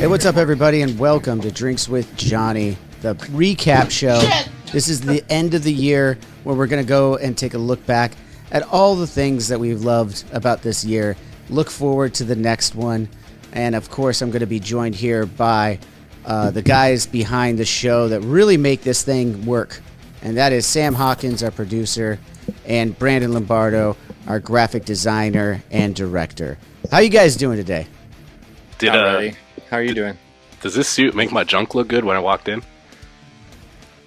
Hey, what's up, everybody, and welcome to Drinks with Johnny, the recap show. This is the end of the year where we're going to go and take a look back at all the things that we've loved about this year. Look forward to the next one. And, of course, I'm going to be joined here by the guys behind the show that really make this thing work. And that is Sam Hawkins, our producer, and Brandon Lombardo, our graphic designer and director. How you guys doing today? How are you doing? Does this suit make my junk look good when I walked in?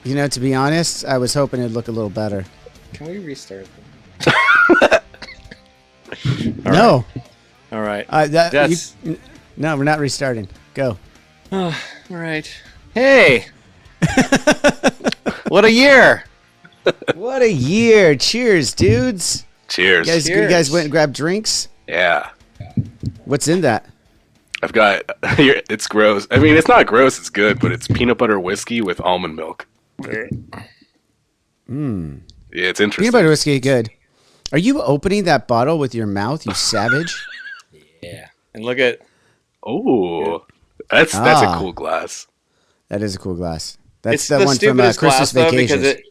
You know, to be honest, I was hoping it'd look a little better. Can we restart? No. All right. No, we're not restarting. Go. All right. Hey. What a year. What a year. Cheers, dudes. Cheers. You guys went and grabbed drinks? Yeah. What's in that? I've got, it's gross. I mean, it's not gross, it's good, but it's peanut butter whiskey with almond milk. Mmm. Yeah, it's interesting. Peanut butter whiskey, good. Are you opening that bottle with your mouth, you savage? Yeah. And look at... Oh, that's a cool glass. That is a cool glass. That's it's the one from Christmas Vacations. Because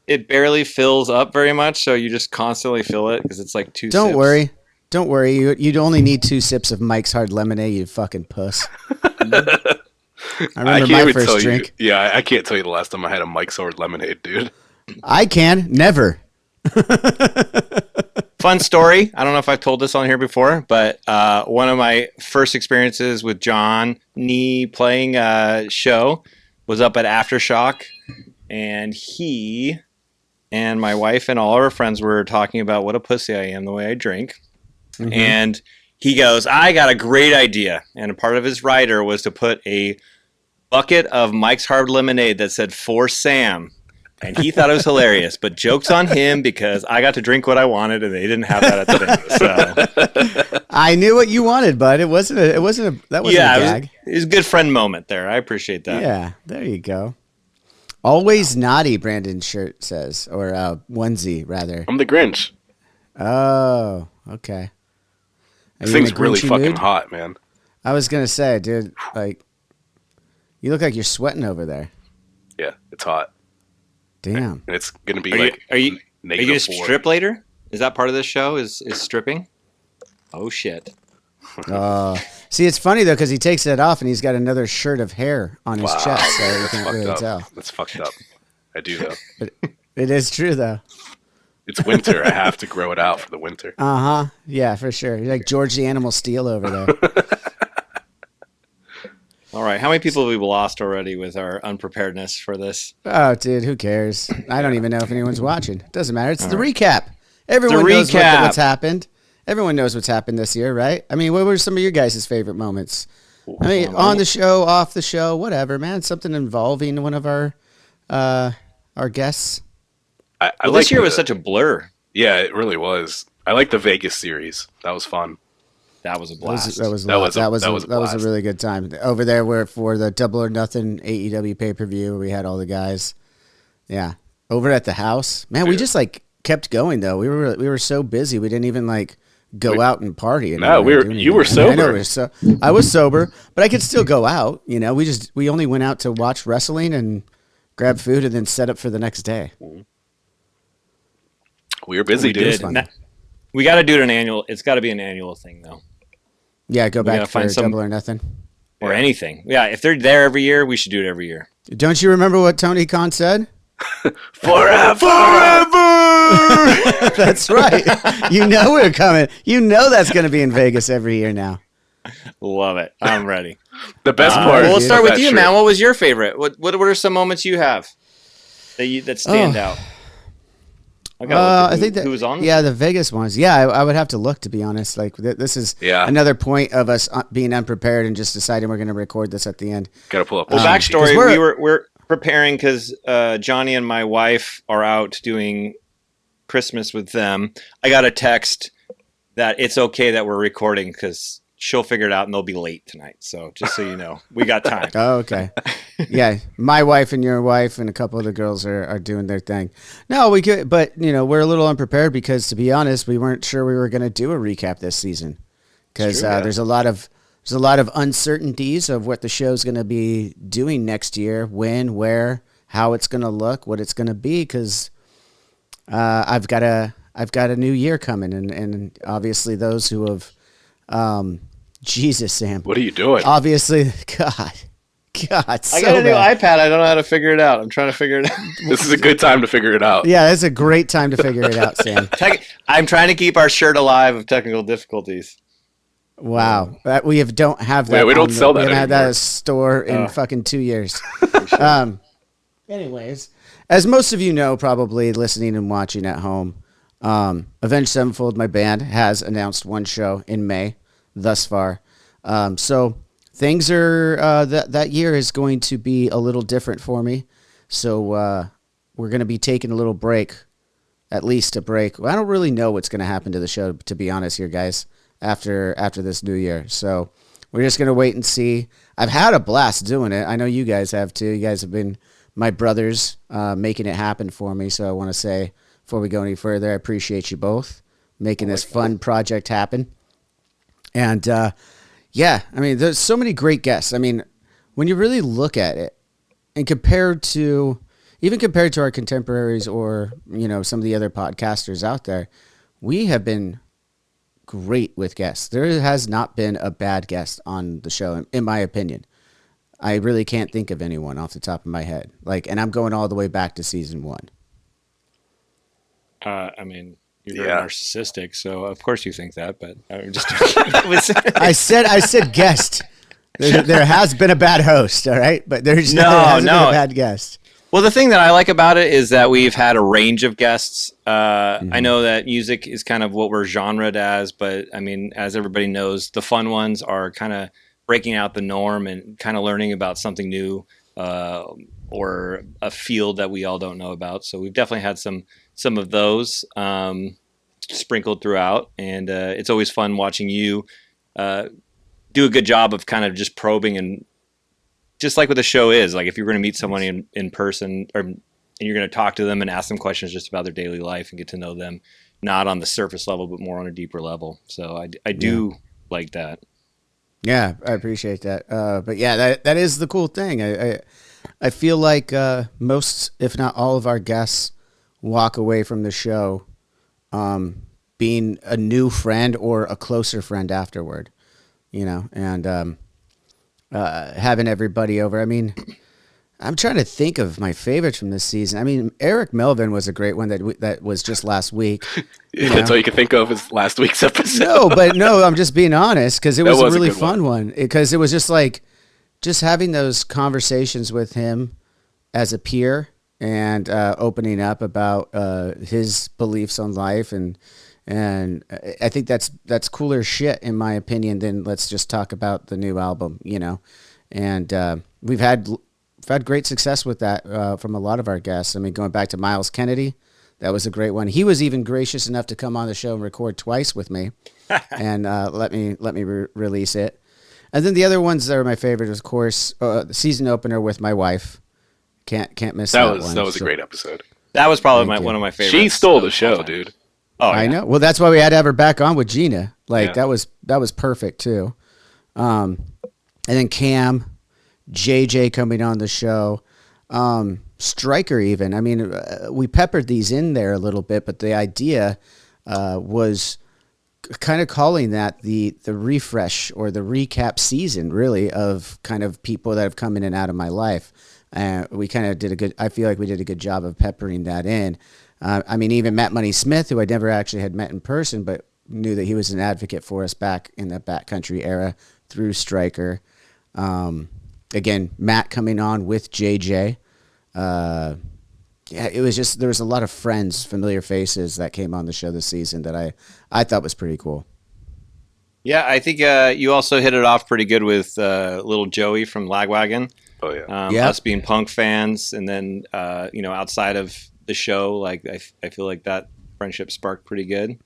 it barely fills up very much, so you just constantly fill it because it's like two Don't sips. worry. Don't worry. You'd only need 2 sips of Mike's Hard Lemonade, you fucking puss. I remember my first drink. I can't tell you the last time I had a Mike's Hard Lemonade, dude. I can. Never. Fun story. I don't know if I've told this on here before, but one of my first experiences with John Nee playing a show was up at Aftershock, and he and my wife and all of our friends were talking about what a pussy I am the way I drink. Mm-hmm. And he goes, I got a great idea. And a part of his rider was to put a bucket of Mike's Hard Lemonade that said, "For Sam." And he thought it was hilarious. But joke's on him because I got to drink what I wanted and they didn't have that at the venue. So. I knew what you wanted, bud. That wasn't a gag. It was a good friend moment there. I appreciate that. Yeah, there you go. Always naughty, Brandon's shirt says. Or onesie, rather. I'm the Grinch. Oh, okay. This thing's really fucking hot, man. I was going to say, dude, like, you look like you're sweating over there. Yeah, it's hot. Damn. And it's going to be Are you going to -4. strip later? Is that part of this show? Is stripping? Oh, shit. See, it's funny, though, because he takes that off and he's got another shirt of hair on his chest, so you can't really tell. That's fucked up. I do, though. But it is true, though. It's winter. I have to grow it out for the winter. Uh-huh. Yeah, for sure. You're like George the Animal Steel over there. All right. How many people have we lost already with our unpreparedness for this? Oh, dude, who cares? I don't even know if anyone's watching. Doesn't matter. It's the recap. Everyone knows what's happened. Everyone knows what's happened this year, right? I mean, what were some of your guys' favorite moments? I mean, on the show, off the show, whatever, man. Something involving one of our guests. This year was such a blur. Yeah, it really was. I like the Vegas series. That was fun. That was a blast. That was a really good time. Over there, for the Double or Nothing AEW pay-per-view, we had all the guys. Yeah, over at the house, man. We just like kept going though. We were so busy, we didn't even like go out and party. No, you were sober. I was sober, but I could still go out. You know, we only went out to watch wrestling and grab food and then set up for the next day. We were busy, dude. We got to do it it's got to be an annual thing, though. Yeah, go back for Double or Nothing. Or anything. Yeah, if they're there every year, we should do it every year. Don't you remember what Tony Khan said? Forever! That's right. You know we're coming. You know that's going to be in Vegas every year now. Love it. I'm ready. The best part. Well, let's start with you, man. What was your favorite? What are some moments you have that stand out? I think that who was on? Yeah, the Vegas ones. Yeah, I would have to look, to be honest. Like this is another point of us being unprepared and just deciding we're going to record this at the end. Got to pull up. Well, backstory: we're preparing because Johnny and my wife are out doing Christmas with them. I got a text that it's okay that we're recording because she'll figure it out and they'll be late tonight. So just so you know, we got time. Oh, okay. Yeah, my wife and your wife and a couple of the girls are doing their thing. No, we could, but we're a little unprepared because, to be honest, we weren't sure we were going to do a recap this season because there's a lot of there's a lot of uncertainties of what the show's going to be doing next year, when, where, how it's going to look, what it's going to be, because I've got a new year coming, and obviously those who have, Jesus, Sam, What are you doing? obviously, God, I got a new iPad. I don't know how to figure it out. I'm trying to figure it out. This is a good time to figure it out. Yeah, that's a great time to figure it out, Sam. I'm trying to keep our shirt alive of technical difficulties. Wow, don't have that. Yeah, we don't sell that We haven't had that anymore. at a store in fucking 2 years. Anyways, as most of you know, probably listening and watching at home, Avenged Sevenfold, my band, has announced one show in May thus far. So things are that year is going to be a little different for me. So we're going to be taking a little break, at least a break. I don't really know what's going to happen to the show, to be honest here, guys, after this new year. So we're just going to wait and see. I've had a blast doing it. I know you guys have too. You guys have been my brothers making it happen for me. So I want to say, before we go any further, I appreciate you both making this fun project happen. And yeah, I mean, there's so many great guests. I mean, when you really look at it, and compared to our contemporaries or, some of the other podcasters out there, we have been great with guests. There has not been a bad guest on the show, in my opinion. I really can't think of anyone off the top of my head. And I'm going all the way back to season 1. I mean, you're very narcissistic, so of course you think that. But I'm just. I said guest. There has been a bad host, all right, but there hasn't been a bad guest. Well, the thing that I like about it is that we've had a range of guests. I know that music is kind of what we're genred as, but I mean, as everybody knows, the fun ones are kind of breaking out the norm and kind of learning about something new or a field that we all don't know about. So we've definitely had some of those sprinkled throughout, and it's always fun watching you do a good job of kind of just probing, and just like what the show is. Like if you're going to meet someone in person, and you're going to talk to them and ask them questions just about their daily life and get to know them, not on the surface level, but more on a deeper level. So I do like that. Yeah, I appreciate that. But yeah, that is the cool thing. I feel like most, if not all, of our guests walk away from the show being a new friend or a closer friend afterward, and having everybody over. I mean, I'm trying to think of my favorites from this season. I mean, Eric Melvin was a great one that was just last week. That's all you can think of is last week's episode. No, I'm just being honest, because it was a really fun one. Because it was just having those conversations with him as a peer and opening up about his beliefs on life, and I think that's cooler shit, in my opinion, than let's just talk about the new album, And we've had great success with that from a lot of our guests. I mean, going back to Miles Kennedy, that was a great one. He was even gracious enough to come on the show and record twice with me, and let me release it. And then the other ones that are my favorite, of course, the season opener with my wife. Can't miss that one. That was a great episode. That was probably one of my favorites. She stole the show, dude. Oh, yeah. I know. Well, that's why we had to have her back on with Gina. That was perfect too. And then Cam, JJ coming on the show, Stryker even. I mean, we peppered these in there a little bit, but the idea was kind of calling that the refresh or the recap season, really, of kind of people that have come in and out of my life. We kind of I feel like we did a good job of peppering that in. I mean, even Matt Money Smith, who I never actually had met in person, but knew that he was an advocate for us back in the backcountry era through Stryker. Again, Matt coming on with JJ. It was just, there was a lot of friends, familiar faces that came on the show this season that I thought was pretty cool. Yeah, I think you also hit it off pretty good with little Joey from Lagwagon. Oh yeah. Us being punk fans, and then outside of the show, I feel like that friendship sparked pretty good.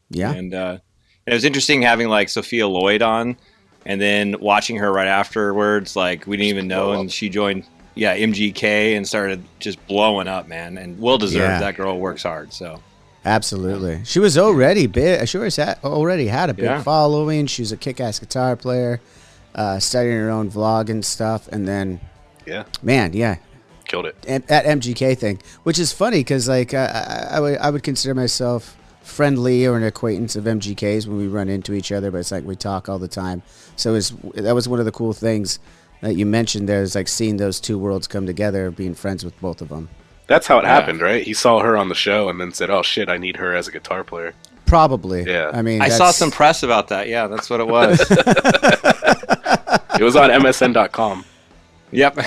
Yeah. And it was interesting having Sophia Lloyd on, and then watching her right afterwards. We didn't even know, and she joined MGK and started just blowing up, man. And well deserved. Yeah. That girl works hard. So Absolutely. She was already big. She already had a big Yeah. following. She was a kick-ass guitar player, starting her own vlog and stuff. And then, Yeah, man, yeah, killed it. that MGK thing, which is funny because like I would consider myself friendly or an acquaintance of MGK's when we run into each other, but it's like we talk all the time. So that was one of the cool things that you mentioned there, is like seeing those two worlds come together, being friends with both of them. That's how it happened, right? He saw her on the show and then said, "Oh shit, I need her as a guitar player." Probably. Yeah. I mean, I saw some press about that. Yeah, that's what it was. It was on MSN.com. Yep. You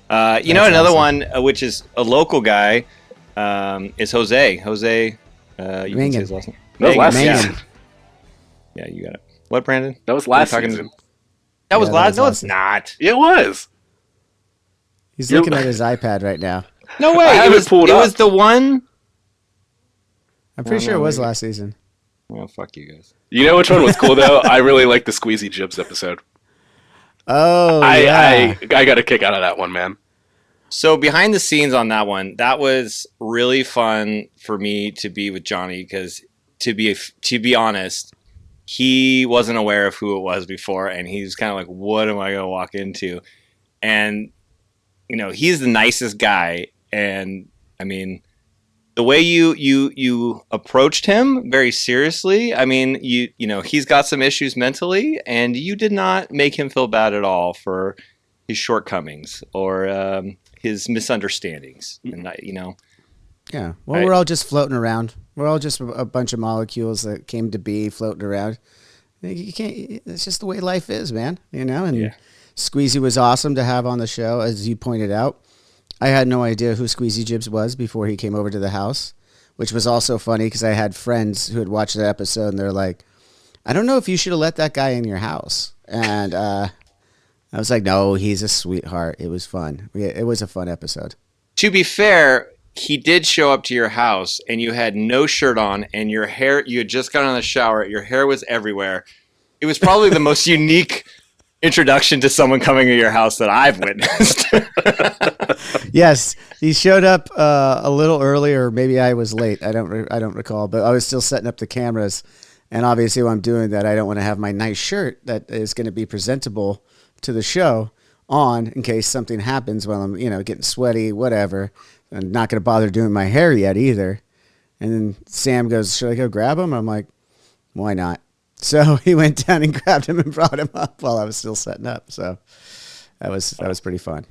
know, That's another awesome. one, which is a local guy, is Jose. Jose, you can Mangan. say his last name. That was last Mangan. season. Yeah, you got it. What, Brandon? That was last You're talking- season. That was Yeah, last. that No, was it's not. It was. He's looking at his iPad right now. No way. I have it it was, pulled it up. was the one. I'm pretty Oh, sure no, it was maybe. last season. Oh, fuck you guys. You know which one was cool though? I really liked the Squeezy Jibs episode. Oh, yeah. I got a kick out of that one, man. So behind the scenes on that one, that was really fun for me to be with Johnny because to be honest, he wasn't aware of who it was before, and he was kind of like, "What am I going to walk into?" And you know, he's the nicest guy, and I mean, the way you approached him very seriously. I mean, you know, he's got some issues mentally, and you did not make him feel bad at all for his shortcomings or his misunderstandings, and you know. Yeah. Well, Right. we're all just floating around. We're all just a bunch of molecules that came to be floating around. You can't. It's just the way life is, man. You know. And Yeah. Squeezy was awesome to have on the show, as you pointed out. I had no idea who Squeezy Jibs was before he came over to the house, which was also funny because I had friends who had watched that episode and they're like, "I don't know if you should have let that guy in your house." And I was like, "No, he's a sweetheart. It was fun. It was a fun episode." To be fair, he did show up to your house and you had no shirt on and your hair, you had just gotten out of the shower, your hair was everywhere. It was probably the most unique introduction to someone coming to your house that I've witnessed. Yes, he showed up a little earlier. Maybe I was late. I don't recall, but I was still setting up the cameras. And obviously, while I'm doing that, I don't want to have my nice shirt that is going to be presentable to the show on in case something happens while I'm, getting sweaty, whatever. I'm not going to bother doing my hair yet either. And then Sam goes, "Should I go grab him?" I'm like, "Why not?" So he went down and grabbed him and brought him up while I was still setting up. So that was pretty fun.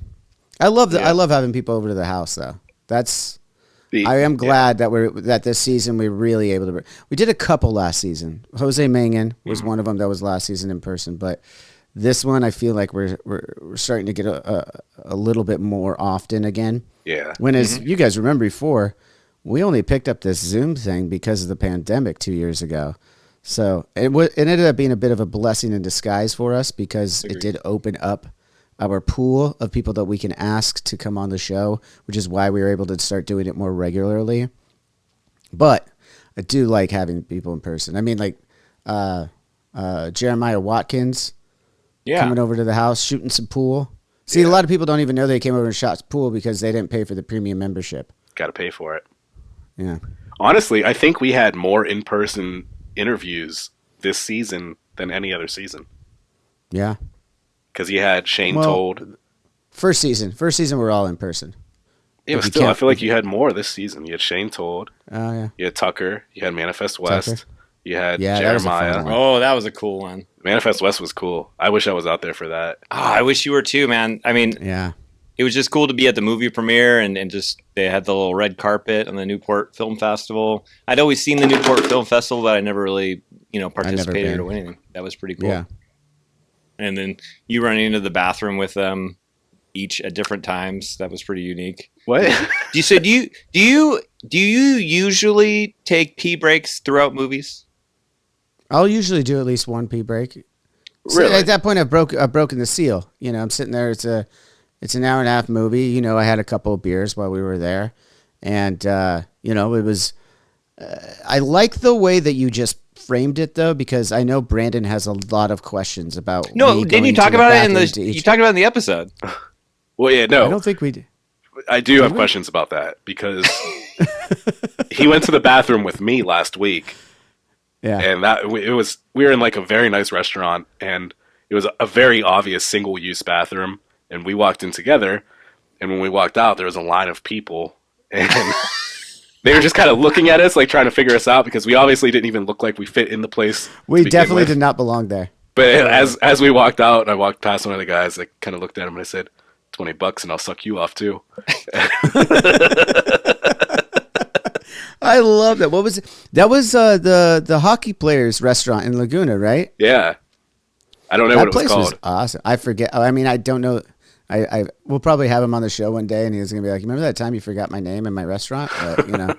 I love having people over to the house though. I am glad that this season we were really able to. We did a couple last season. Jose Mangan was one of them that was last season in person, but this one I feel like we're starting to get a little bit more often again. Yeah. When as you guys remember before, we only picked up this Zoom thing because of the pandemic 2 years ago. So it ended up being a bit of a blessing in disguise for us because it did open up our pool of people that we can ask to come on the show, which is why we were able to start doing it more regularly. But I do like having people in person. I mean, like Jeremiah Watkins coming over to the house, shooting some pool. See, a lot of people don't even know they came over and shot pool because they didn't pay for the premium membership. Got to pay for it. Yeah. Honestly, I think we had more in-person interviews this season than any other season. Yeah. Because you had Shane Told. First season we're all in person. Yeah, but still, I feel like you had more this season. You had Shane Told. Oh, yeah. You had Tucker. You had Manifest West. Tucker. You had that was a fun Jeremiah. one. Oh, that was a cool one. Manifest West was cool. I wish I was out there for that. Oh, I wish you were too, man. I mean, Yeah. it was just cool to be at the movie premiere and just they had the little red carpet on the Newport Film Festival. I'd always seen the Newport Film Festival, but I never really, participated been. or anything. That was pretty cool. Yeah. And then you running into the bathroom with them each at different times. That was pretty unique. What? Do you usually take pee breaks throughout movies? I'll usually do at least one pee break. So Really? at that point, I've broken the seal. I'm sitting there. It's an hour and a half movie. I had a couple of beers while we were there, and it was. I like the way that you just framed it though, because I know Brandon has a lot of questions about. No, me didn't going you to talk the about it in bathroom the? to each- You talked about it in the episode. Well, yeah, no. I don't think we did. I do have questions about that because he went to the bathroom with me last week. Yeah. And we were in like a very nice restaurant, and it was a very obvious single-use bathroom, and we walked in together, and when we walked out, there was a line of people, and they were just kind of looking at us, like trying to figure us out, because we obviously didn't even look like we fit in the place. We definitely did not belong there. But as we walked out, and I walked past one of the guys, I kind of looked at him and I said, $20 and I'll suck you off too. I love that. What was it? That was the hockey players restaurant in Laguna, right? Yeah. I don't know That what it was place called. was awesome. I forget. I mean, I don't know. We'll probably have him on the show one day, and he's gonna be like, "Remember that time you forgot my name in my restaurant?" But,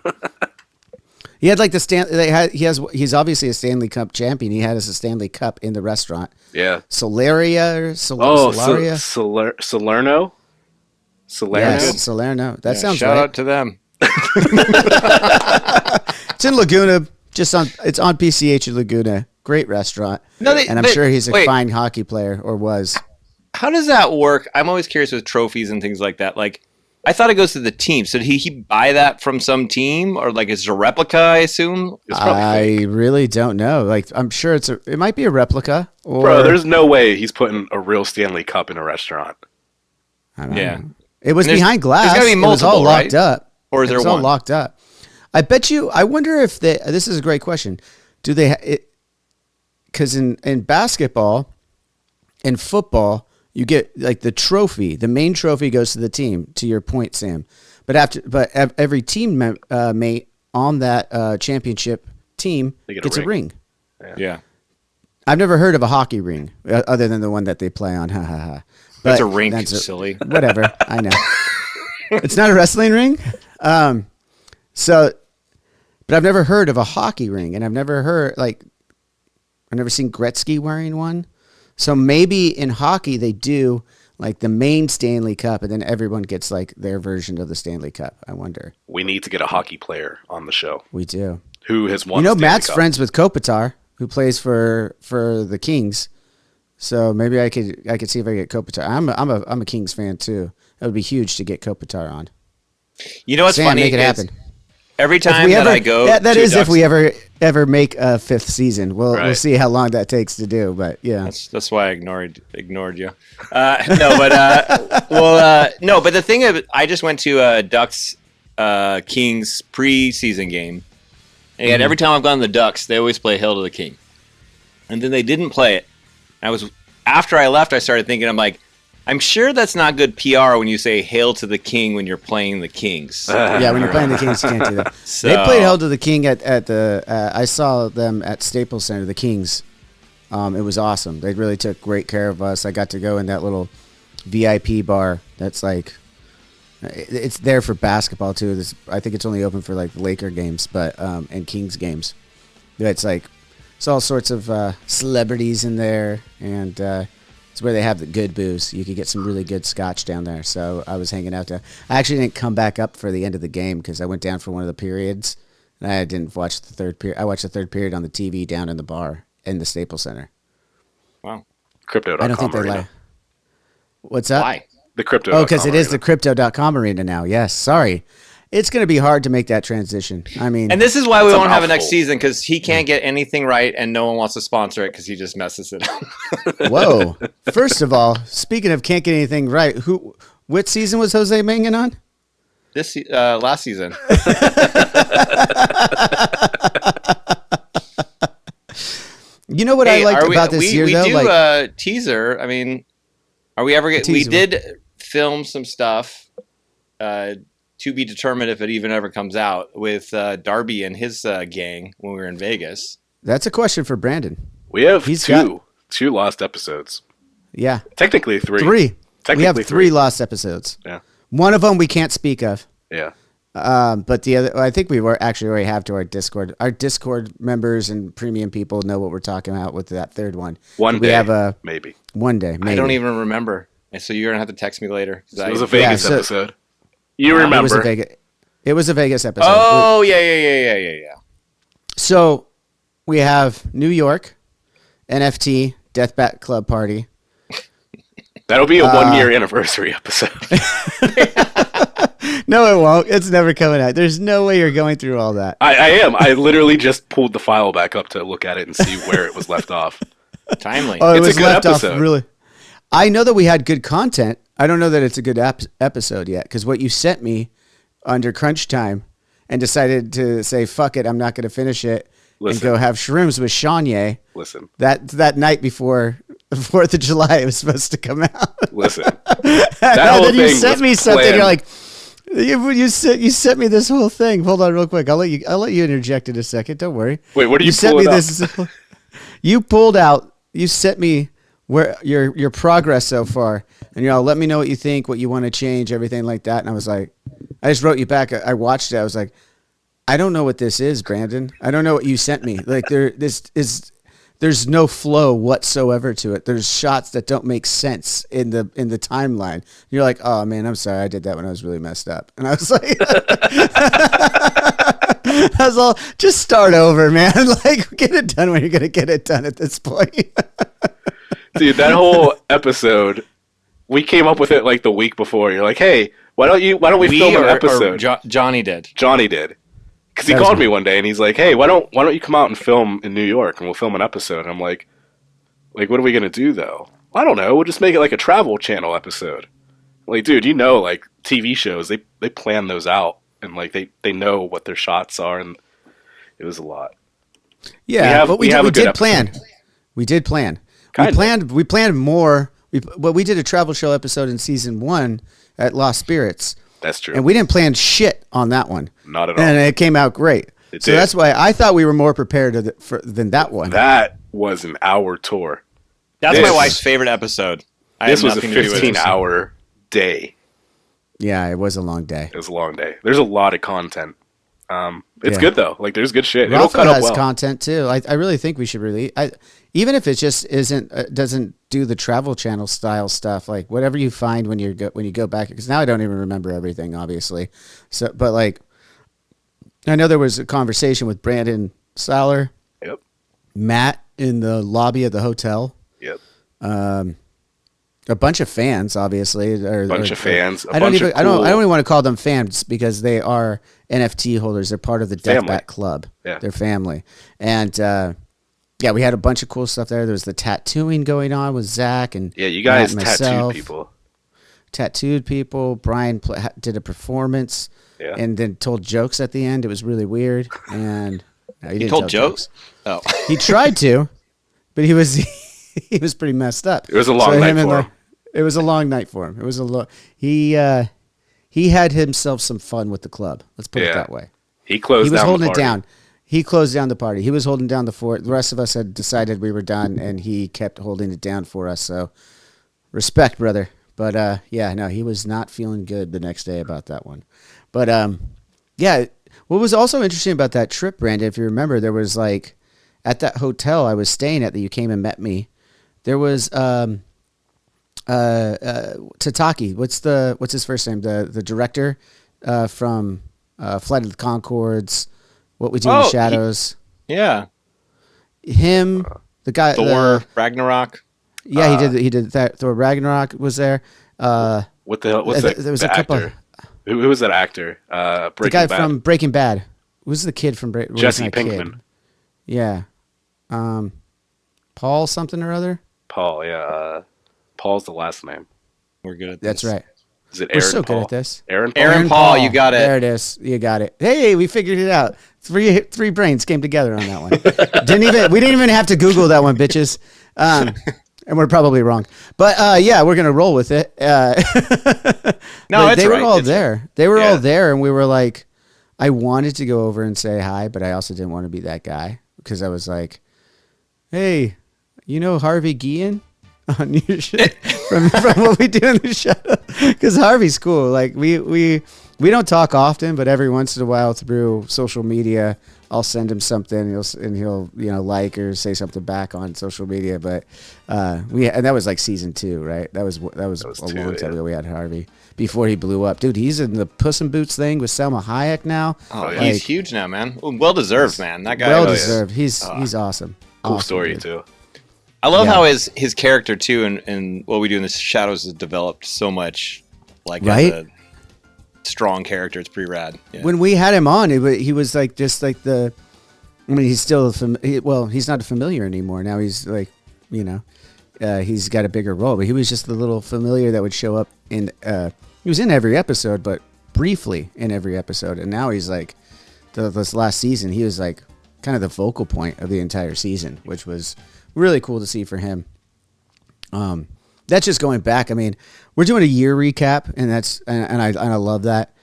he had like he's obviously a Stanley Cup champion. He had a Stanley Cup in the restaurant. Yeah. Solaria. Salerno. Yes, Salerno. That sounds shout right. out to them. It's in Laguna. It's on PCH in Laguna. Great restaurant. And I'm sure he's a fine hockey player, or was. How does that work? I'm always curious with trophies and things like that. Like, I thought it goes to the team. So did he buy that from some team, or like is it a replica? I assume. I really don't know. Like, I'm sure it might be a replica. Or, Bro, there's no way he's putting a real Stanley Cup in a restaurant. I don't know. It was behind glass. There's gotta be multiple, it was all locked up. Or is there one? All locked up. I bet you. I wonder if this is a great question. Do they? Because in basketball, and football, you get like the trophy. The main trophy goes to the team. To your point, Sam. But every team mate on that championship team gets a ring. Yeah. I've never heard of a hockey ring other than the one that they play on. Ha ha ha. That's a rink, silly. Whatever. I know. It's not a wrestling ring. But I've never heard of a hockey ring, and I've never seen Gretzky wearing one. So maybe in hockey they do like the main Stanley Cup, and then everyone gets like their version of the Stanley Cup. I wonder. We need to get a hockey player on the show. We do. Who has won? Matt's friends with Kopitar, who plays for the Kings. So maybe I could see if I get Kopitar. I'm a Kings fan too. It would be huge to get Kopitar on. You know what's Sam, funny? Make it happen. Every time I go, that is if we ever make a fifth season. We'll see how long that takes to do. But yeah, that's why I ignored you. But the thing is, I just went to Ducks Kings preseason game, and every time I've gone to the Ducks, they always play "Hail to the King," and then they didn't play it. After I left, I started thinking, I'm sure that's not good PR when you say "Hail to the King" when you're playing the Kings. Yeah, when you're playing the Kings, you can't do that. They played "Hail to the King" at the. I saw them at Staples Center, the Kings. It was awesome. They really took great care of us. I got to go in that little VIP bar. That's like, it's there for basketball too. I think it's only open for like Laker games, but and Kings games. It's like. It's all sorts of celebrities in there, and it's where they have the good booze. You could get some really good scotch down there. So I was hanging out there. I actually didn't come back up for the end of the game because I went down for one of the periods, and I didn't watch the third period. I watched the third period on the TV down in the bar in the Staples Center. Wow. Crypto.com I don't think they arena. lie. What's that? Why? The Crypto.com Oh, because it is arena. the Crypto.com arena now. Yes, sorry. It's going to be hard to make that transition. I mean, And this is why we It's a won't have a next mouthful. season, because he can't get anything right, and no one wants to sponsor it because he just messes it up. whoa. First of all, speaking of can't get anything right, what season was Jose Mangin on? Last season. You know what I liked about this year, though? We do teaser. I mean, are we ever we did film some stuff to be determined if it even ever comes out with Darby and his gang when we were in Vegas. That's a question for Brandon. We have He's two lost episodes. Yeah. Technically three. We have three lost episodes. Yeah. One of them we can't speak of. Yeah. But the other, I think we already have to our Discord. Our Discord members and premium people know what we're talking about with that third one. One we day, have maybe. One day, maybe. I don't even remember. And so you're going to have to text me later. It was a Vegas episode. You remember. It was a Vegas episode. Oh, yeah. So we have New York, NFT, Death Bat Club Party. That'll be a 1 year anniversary episode. No, it won't. It's never coming out. There's no way you're going through all that. I am. I literally just pulled the file back up to look at it and see where it was left off. Timely. Oh, it It's a was good left episode. off really. I know that we had good content. I don't know that it's a good episode yet, because what you sent me under crunch time and decided to say, fuck it, I'm not going to finish it and go have shrooms with Shanye. Listen. That night before the 4th of July, it was supposed to come out. Listen. Then you sent me something. You're like, you sent me this whole thing. Hold on, real quick. I'll let you interject in a second. Don't worry. Wait, what are you sent pulling me up? this? You pulled out. You sent me where your progress so far, and let me know what you think, what you want to change, everything like that. And I was like, I just wrote you back. I watched it. I was like, I don't know what this is, Brandon. I don't know what you sent me. Like there's no flow whatsoever to it. There's shots that don't make sense in the timeline. You're like, oh man, I'm sorry, I did that when I was really messed up. And I was like, I was all, just start over, man. Like, get it done when you're gonna get it done at this point. Dude, that whole episode, we came up with it like the week before. You're like, hey, why don't we film an episode? Johnny did. Johnny did. Because he called me one day and he's like, hey, why don't you come out and film in New York and we'll film an episode? And I'm like, what are we going to do though? I don't know. We'll just make it like a Travel Channel episode. Like, dude, like TV shows, they plan those out and like they know what their shots are, and it was a lot. Yeah, but we did plan. We did plan. We planned more. We did a travel show episode in season 1 at Lost Spirits. That's true. And we didn't plan shit on that one. Not at all. And it came out great. So that's why I thought we were more prepared than that one. That was an hour tour. That's my wife's favorite episode. This was a 15-hour day. Yeah, it was a long day. It was a long day. There's a lot of content. It's good though. Like there's good shit. It'll cut up well. Content too. I really think we should release. Even if it just doesn't do the Travel Channel style stuff, like whatever you find when you go back. Because now I don't even remember everything, obviously. So, but like, I know there was a conversation with Brandon Saller. Yep. Matt in the lobby of the hotel. Yep. A bunch of fans, obviously. A bunch of fans. I don't even want to call them fans because they are NFT holders. They're part of the Deathbat Club. Yeah. They're family. And yeah, we had a bunch of cool stuff there. There was the tattooing going on with Zach and you guys tattooed people. Tattooed people. Brian did a performance and then told jokes at the end. It was really weird. And he told jokes? Oh, he tried to, but he was pretty messed up. It was a long night for him. It was a long night for him. It was he had himself some fun with the club. Let's put it that way. He was holding it down. He closed down the party. He was holding down the fort. The rest of us had decided we were done, and he kept holding it down for us. So, respect, brother. But he was not feeling good the next day about that one. But what was also interesting about that trip, Brandon, if you remember, there was like at that hotel I was staying at that you came and met me. There was Tataki. What's his first name? The director from Flight of the Conchords. What We Do in the Shadows. Him, the guy. Thor Ragnarok. Yeah, he did that. Thor Ragnarok was there. What's there was a actor? couple. Who was that actor? The guy from Breaking Bad. Who's the kid from Breaking Bad? Jesse Pinkman. Yeah. Paul something or other. Paul, yeah. Paul's the last name. We're good at this. That's right. Is it Aaron We're so Paul? good at this. Aaron Paul, you got it. There it is. You got it. Hey, we figured it out. Three brains came together on that one. We didn't even have to Google that one, bitches. And we're probably wrong. But we're gonna roll with it. No, they were all there. They were all there, and we were like, I wanted to go over and say hi, but I also didn't want to be that guy because I was like, hey, you know Harvey Guillen on your shit from What We Do in the Shadow? Because Harvey's cool. Like we don't talk often, but every once in a while through social media, I'll send him something and he'll like or say something back on social media. But and that was like season 2, right? That was a long time ago. We had Harvey before he blew up, dude. He's in the Puss in Boots thing with Selma Hayek now. Oh, he's huge now, man. Well deserved, man. That guy. Well deserved. He's awesome. Cool awesome, story dude. too. I love how his character too, and What We Do in the Shadows has developed so much. Like, right? strong character. It's pretty rad. Yeah. When we had him on, he was like just like the. I mean, he's still he's not a familiar anymore. Now he's like, he's got a bigger role. But he was just the little familiar that would show up in. He was in every episode, but briefly in every episode. And now he's like, this last season, he was like kind of the focal point of the entire season, which was really cool to see for him. That's just going back. I mean, we're doing a year recap, and I love that.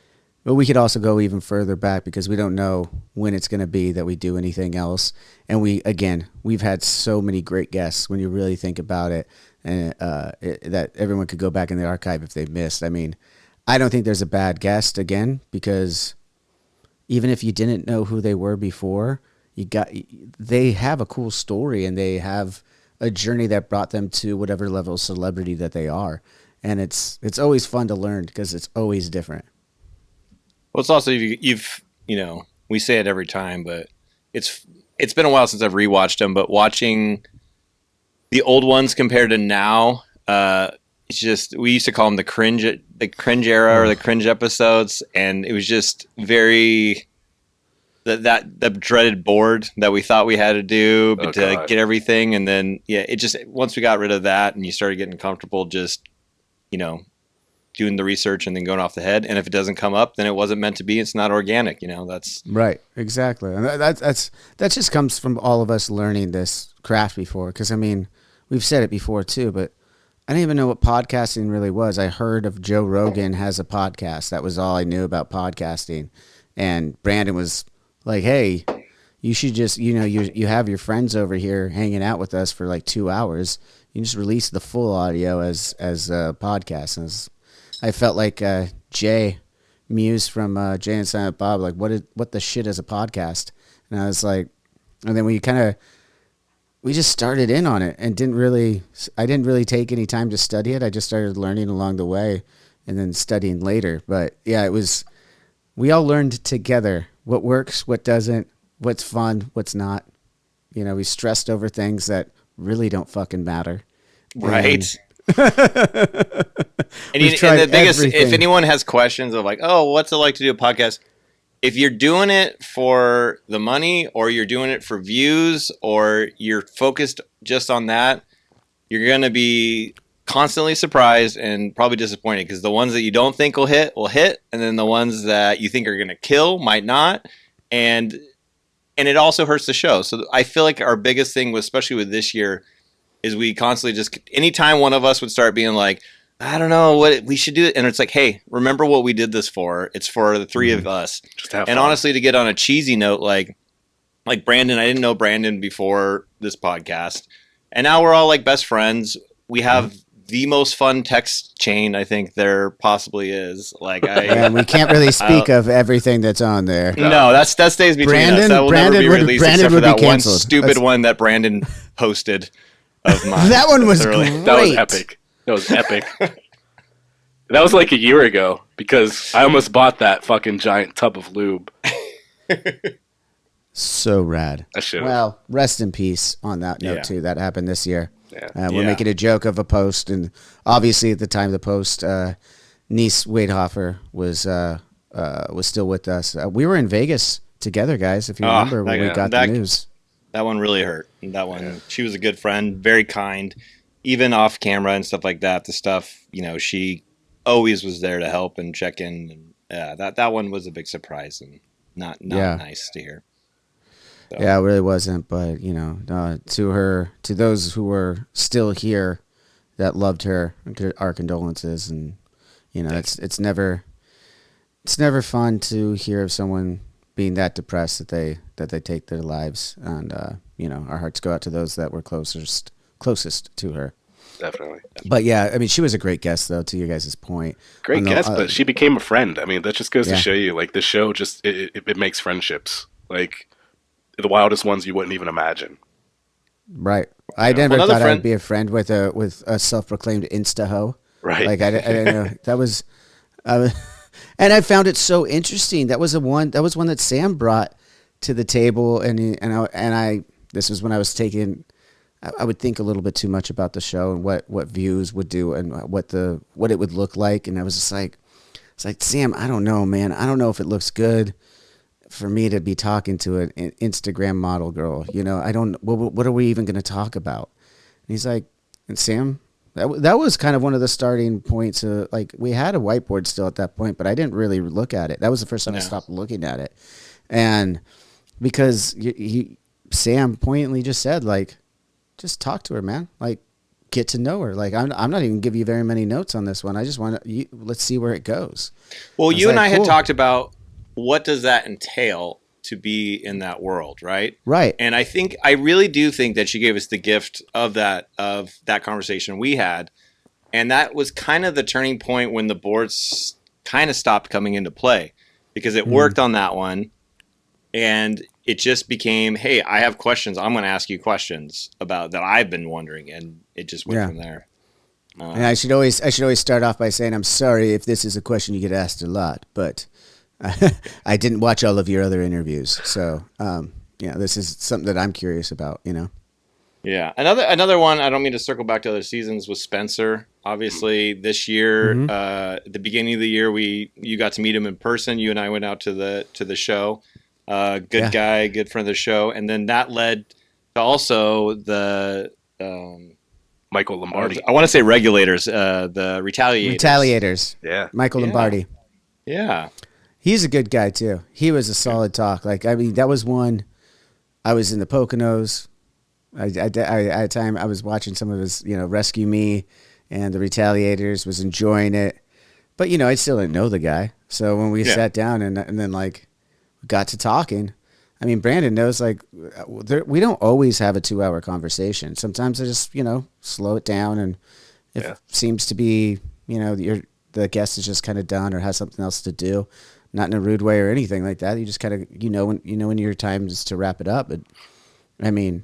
But we could also go even further back because we don't know when it's going to be that we do anything else. And we've had so many great guests when you really think about it, and that everyone could go back in the archive if they missed. I mean, I don't think there's a bad guest again, because even if you didn't know who they were before, they have a cool story, and they have a journey that brought them to whatever level of celebrity that they are. And it's always fun to learn because it's always different. Well, it's also you've we say it every time, but it's been a while since I've rewatched them. But watching the old ones compared to now, it's just, we used to call them the cringe era or the cringe episodes, and it was just very the dreaded board that we thought we had to do to get everything, and then it just, once we got rid of that and you started getting comfortable, just doing the research and then going off the head. And if it doesn't come up, then it wasn't meant to be. It's not organic, that's right. Exactly. And that just comes from all of us learning this craft before. Cause I mean, we've said it before too, but I didn't even know what podcasting really was. I heard of Joe Rogan has a podcast. That was all I knew about podcasting. And Brandon was like, hey, you should just, you have your friends over here hanging out with us for like 2 hours. You can just release the full audio as a podcast. And I felt like Jay Muse from Jay and Silent Bob, like, what the shit is a podcast? And I was like, and then we just started in on it and I didn't really take any time to study it. I just started learning along the way and then studying later. But yeah, we all learned together what works, what doesn't, what's fun, what's not. We stressed over things that really don't fucking matter. Right. And the biggest, if anyone has questions of like, oh, what's it like to do a podcast? If you're doing it for the money, or you're doing it for views, or you're focused just on that, you're going to be constantly surprised and probably disappointed, because the ones that you don't think will hit, and then the ones that you think are going to kill might not. And it also hurts the show. So I feel like our biggest thing was, especially with this year, is we constantly just, anytime one of us would start being like, I don't know what we should do, and it's like, hey, remember what we did this for? It's for the three of us. Just have fun. And honestly, to get on a cheesy note, like Brandon, I didn't know Brandon before this podcast, and now we're all like best friends. We have the most fun text chain I think there possibly is. Like, and we can't really speak of everything that's on there. No, that stays between us. That will never be released, except for that one stupid one that Brandon posted of mine. That one was great. That was epic. That was epic. That was like a year ago, because I almost bought that fucking giant tub of lube. So rad. I should. Well, rest in peace on that note too. That happened this year. Yeah. We're making a joke of a post, and obviously at the time of the post, Niece Wadehofer was still with us. We were in Vegas together, guys. If you remember when we got the news. That one really hurt. That one, she was a good friend, very kind, even off camera and stuff like that. The stuff, she always was there to help and check in. And that one was a big surprise and not nice to hear. So. Yeah, it really wasn't. But to those who were still here, that loved her, our condolences. And it's never fun to hear of someone being that depressed that they take their lives. And our hearts go out to those that were closest to her. Definitely. But yeah, I mean, she was a great guest, though, to you guys' point. Great guest, but she became a friend. I mean, that just goes to show you, like, the show just, it makes friendships. Like, the wildest ones you wouldn't even imagine. Right. I never thought I'd be a friend with a self-proclaimed insta-ho. Right. Like, I didn't know. That was... and I found it so interesting. That was one that Sam brought to the table, and I this was when I was taking... I would think a little bit too much about the show and what views would do and what it would look like. And I was just like, It's like, Sam, I don't know, man. I don't know if it looks good for me to be talking to an Instagram model girl. You know, I don't. What are we even going to talk about? And he's like, and Sam, that was kind of one of the starting points. Like, we had a whiteboard still at that point, but I didn't really look at it. That was the first time I stopped looking at it, and because Sam poignantly just said, like, just talk to her, man. Like, get to know her. Like, I'm not even give you very many notes on this one. I just want to, let's see where it goes. Well, you and I had talked about what does that entail to be in that world, right? Right. And I really do think that she gave us the gift of that conversation we had. And that was kind of the turning point when the boards kind of stopped coming into play, because it worked on that one. And it just became, hey, I have questions. I'm going to ask you questions about that I've been wondering, and it just went from there. And I should always start off by saying I'm sorry if this is a question you get asked a lot, but I didn't watch all of your other interviews, so this is something that I'm curious about. You know. Yeah, another one. I don't mean to circle back to other seasons with Spencer. Obviously, this year, at the beginning of the year, you got to meet him in person. You and I went out to the show. Good guy, good friend of the show. And then that led to also the Michael Lombardi. I want to say regulators, the retaliators. Yeah. Michael Lombardi. Yeah. He's a good guy too. He was a solid talk. Like, I mean, that was one. I was in the Poconos. I at a time I was watching some of his, Rescue Me and the Retaliators, was enjoying it. But, I still didn't know the guy. So when we sat down and then like got to talking, I mean, Brandon knows, like, we don't always have a 2-hour conversation. Sometimes I just, slow it down, and if it seems to be, the guest is just kind of done or has something else to do, not in a rude way or anything like that. You just kind of, when your time is to wrap it up. But I mean,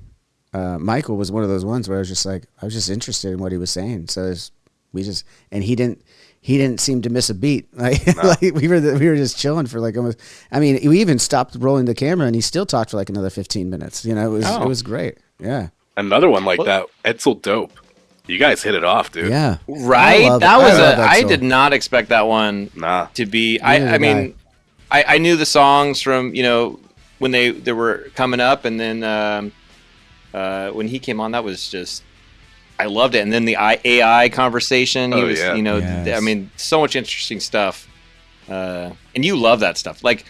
Michael was one of those ones where I was just interested in what he was saying. So and he didn't seem to miss a beat. Like, like we were just chilling for like almost. I mean, we even stopped rolling the camera, and he still talked for like another 15 minutes. It was great. Yeah. Another one like that, Edsel Dope. You guys hit it off, dude. Yeah. Right. I did not expect that one to be. I mean, I knew the songs from when they were coming up, and then when he came on, that was just. I loved it. And then the AI conversation, I mean, so much interesting stuff. And you love that stuff. Like,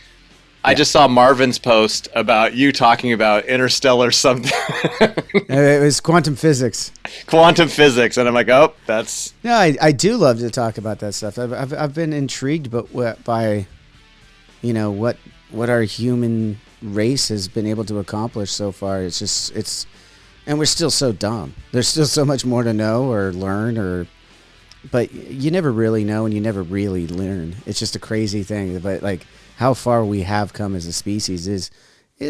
I just saw Marvin's post about you talking about interstellar something. It was quantum physics. Quantum physics. And I'm like, oh, that's... Yeah, I do love to talk about that stuff. I've been intrigued by, what our human race has been able to accomplish so far. And we're still so dumb. There's still so much more to know or learn, but you never really know and you never really learn. It's just a crazy thing. But like how far we have come as a species is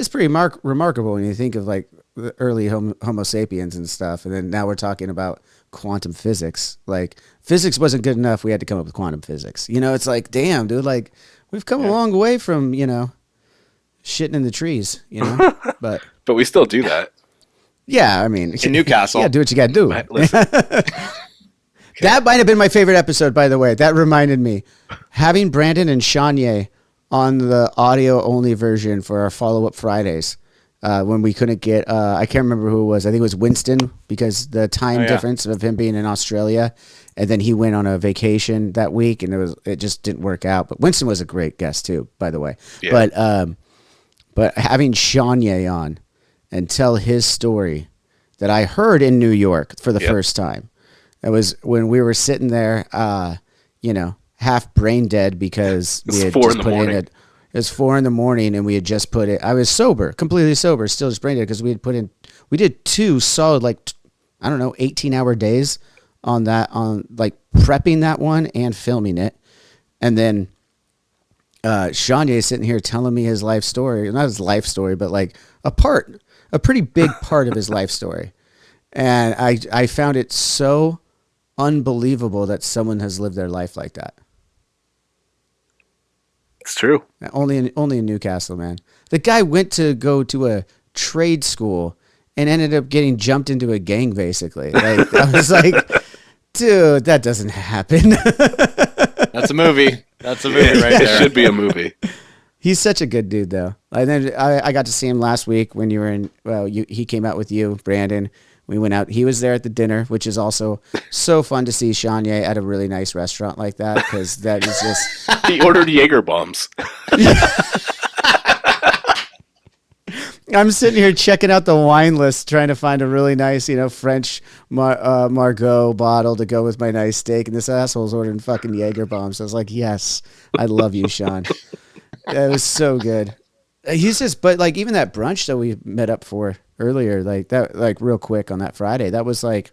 pretty remarkable when you think of like the early Homo sapiens and stuff. And then now we're talking about quantum physics. Like, physics wasn't good enough. We had to come up with quantum physics. It's like, damn, dude, like we've come a long way from, shitting in the trees, but we still do that. Yeah, I mean, in Newcastle. Yeah, do what you got to do. Listen. That might have been my favorite episode, by the way. That reminded me. Having Brandon and Shanye on the audio-only version for our follow-up Fridays when we couldn't get, I can't remember who it was. I think it was Winston, because the time difference of him being in Australia, and then he went on a vacation that week, and it just didn't work out. But Winston was a great guest, too, by the way. Yeah. But having Shanye on, and tell his story that I heard in New York for the first time. It was when we were sitting there, half brain dead because we had just put in it. It was 4 a.m, and we had just put it. I was sober, completely sober, still just brain dead because we did 2 solid 18-hour days on that, on like prepping that one and filming it, and then Shanye is sitting here telling me his life story, not his life story, but like a pretty big part of his life story. And I found it so unbelievable that someone has lived their life like that. It's true. Only in Newcastle, man. The guy went to go to a trade school and ended up getting jumped into a gang, basically. Like, I was like, dude, that doesn't happen. That's That's a movie. That's a movie right It there. should be a movie. He's such a good dude, though. And then I got to see him last week when you were in. Well, he came out with you, Brandon. We went out. He was there at the dinner, which is also so fun to see Shanye at a really nice restaurant like that, because that is just. He ordered Jaeger bombs. I'm sitting here checking out the wine list, trying to find a really nice, French Margaux bottle to go with my nice steak, and this asshole's ordering fucking Jaeger bombs. I was like, yes, I love you, Sean. It was so good. He's just, but like even that brunch that we met up for earlier, like that, like real quick on that Friday, that was like,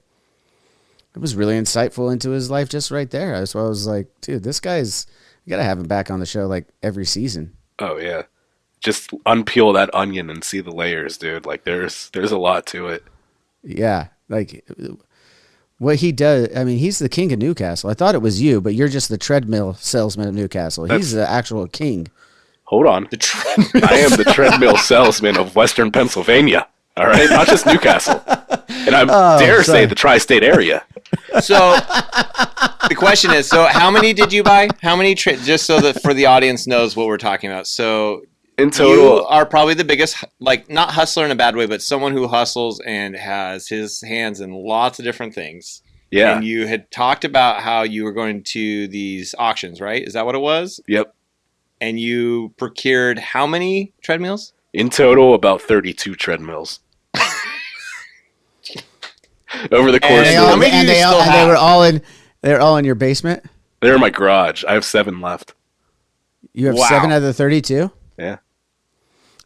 it was really insightful into his life just right there. So I was like, dude, this guy's, you gotta have him back on the show like every season. Oh yeah, just unpeel that onion and see the layers, dude. Like there's a lot to it. Yeah, like what he does. I mean, he's the king of Newcastle. I thought it was you, but you're just the treadmill salesman of Newcastle. He's the actual king. Hold on. I am the treadmill salesman of Western Pennsylvania. All right, not just Newcastle, and I dare say the tri-state area. So the question is, so how many did you buy? How many? Just so that for the audience knows what we're talking about. So in total, you are probably the biggest, like not hustler in a bad way, but someone who hustles and has his hands in lots of different things. Yeah. And you had talked about how you were going to these auctions, right? Is that what it was? Yep. And you procured how many treadmills? In total, about 32 treadmills. Over the course And they were all in your basement. They're in my garage. I have 7 left. You have 7 out of the 32. Yeah.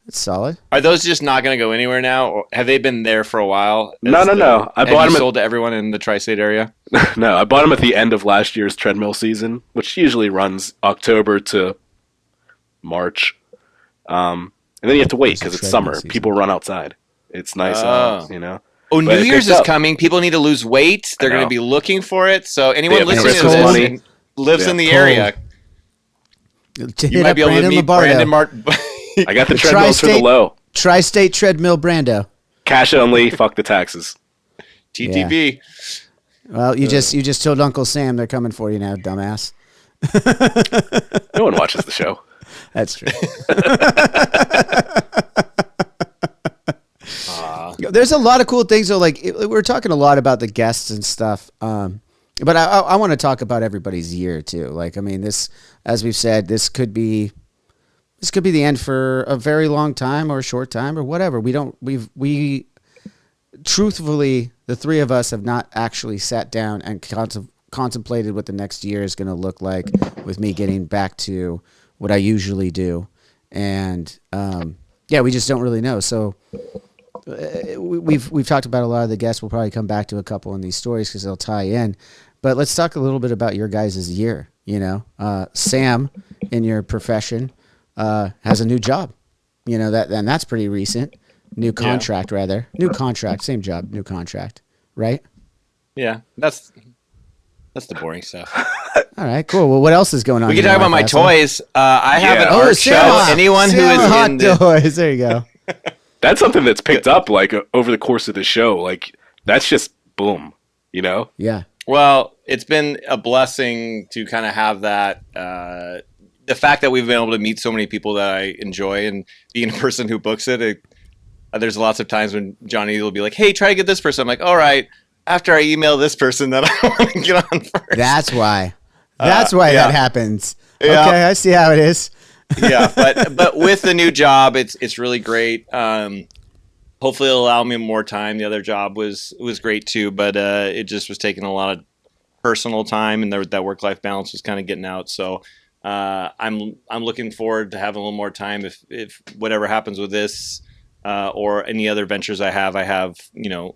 That's solid. Are those just not going to go anywhere now? Or have they been there for a while? No. I bought them. Sold to everyone in the tri-state area? No, I bought them at the end of last year's treadmill season, which usually runs October to March. And then you have to wait because it's summer. Season. People run outside. It's nice, Oh, But New it Year's picks is up. coming. People need to lose weight. They're going to be looking for it. So anyone have listening to Christmas this money. and lives in the Cold. area, you might be able to meet Brandon Martin. I got the treadmills for the low. Tri-state treadmill Brando. Cash only. Fuck the taxes. TTB. Well, you just told Uncle Sam they're coming for you now, dumbass. No one watches the show. That's true. There's a lot of cool things though. Like we're talking a lot about the guests and stuff, but I want to talk about everybody's year too. Like I mean, this, as we've said, this could be the end for a very long time or a short time or whatever. We truthfully, the three of us have not actually sat down and contemplated what the next year is going to look like with me getting back to what I usually do. And we just don't really know. So we've talked about a lot of the guests. We'll probably come back to a couple in these stories because they'll tie in. But let's talk a little bit about your guys' year. Sam, in your profession, has a new job. And that's pretty recent. New contract, rather. New contract, same job, new contract, right? Yeah, that's the boring stuff. All right, cool. Well, what else is going on? We can talk about my toys. I have an art show. Anyone who is hot in toys. There you go. That's something that's picked up like over the course of the show. Like that's just boom, Yeah. Well, it's been a blessing to kind of have that. The fact that we've been able to meet so many people that I enjoy and being a person who books it. There's lots of times when Johnny will be like, "Hey, try to get this person." I'm like, "All right." After I email this person that I want to get on first. That's why. That happens. Yeah. Okay, I see how it is. Yeah, but with the new job, it's really great. Hopefully, it'll allow me more time. The other job was great too, but it just was taking a lot of personal time, and that work-life balance was kind of getting out. So I'm looking forward to having a little more time if whatever happens with this or any other ventures I have a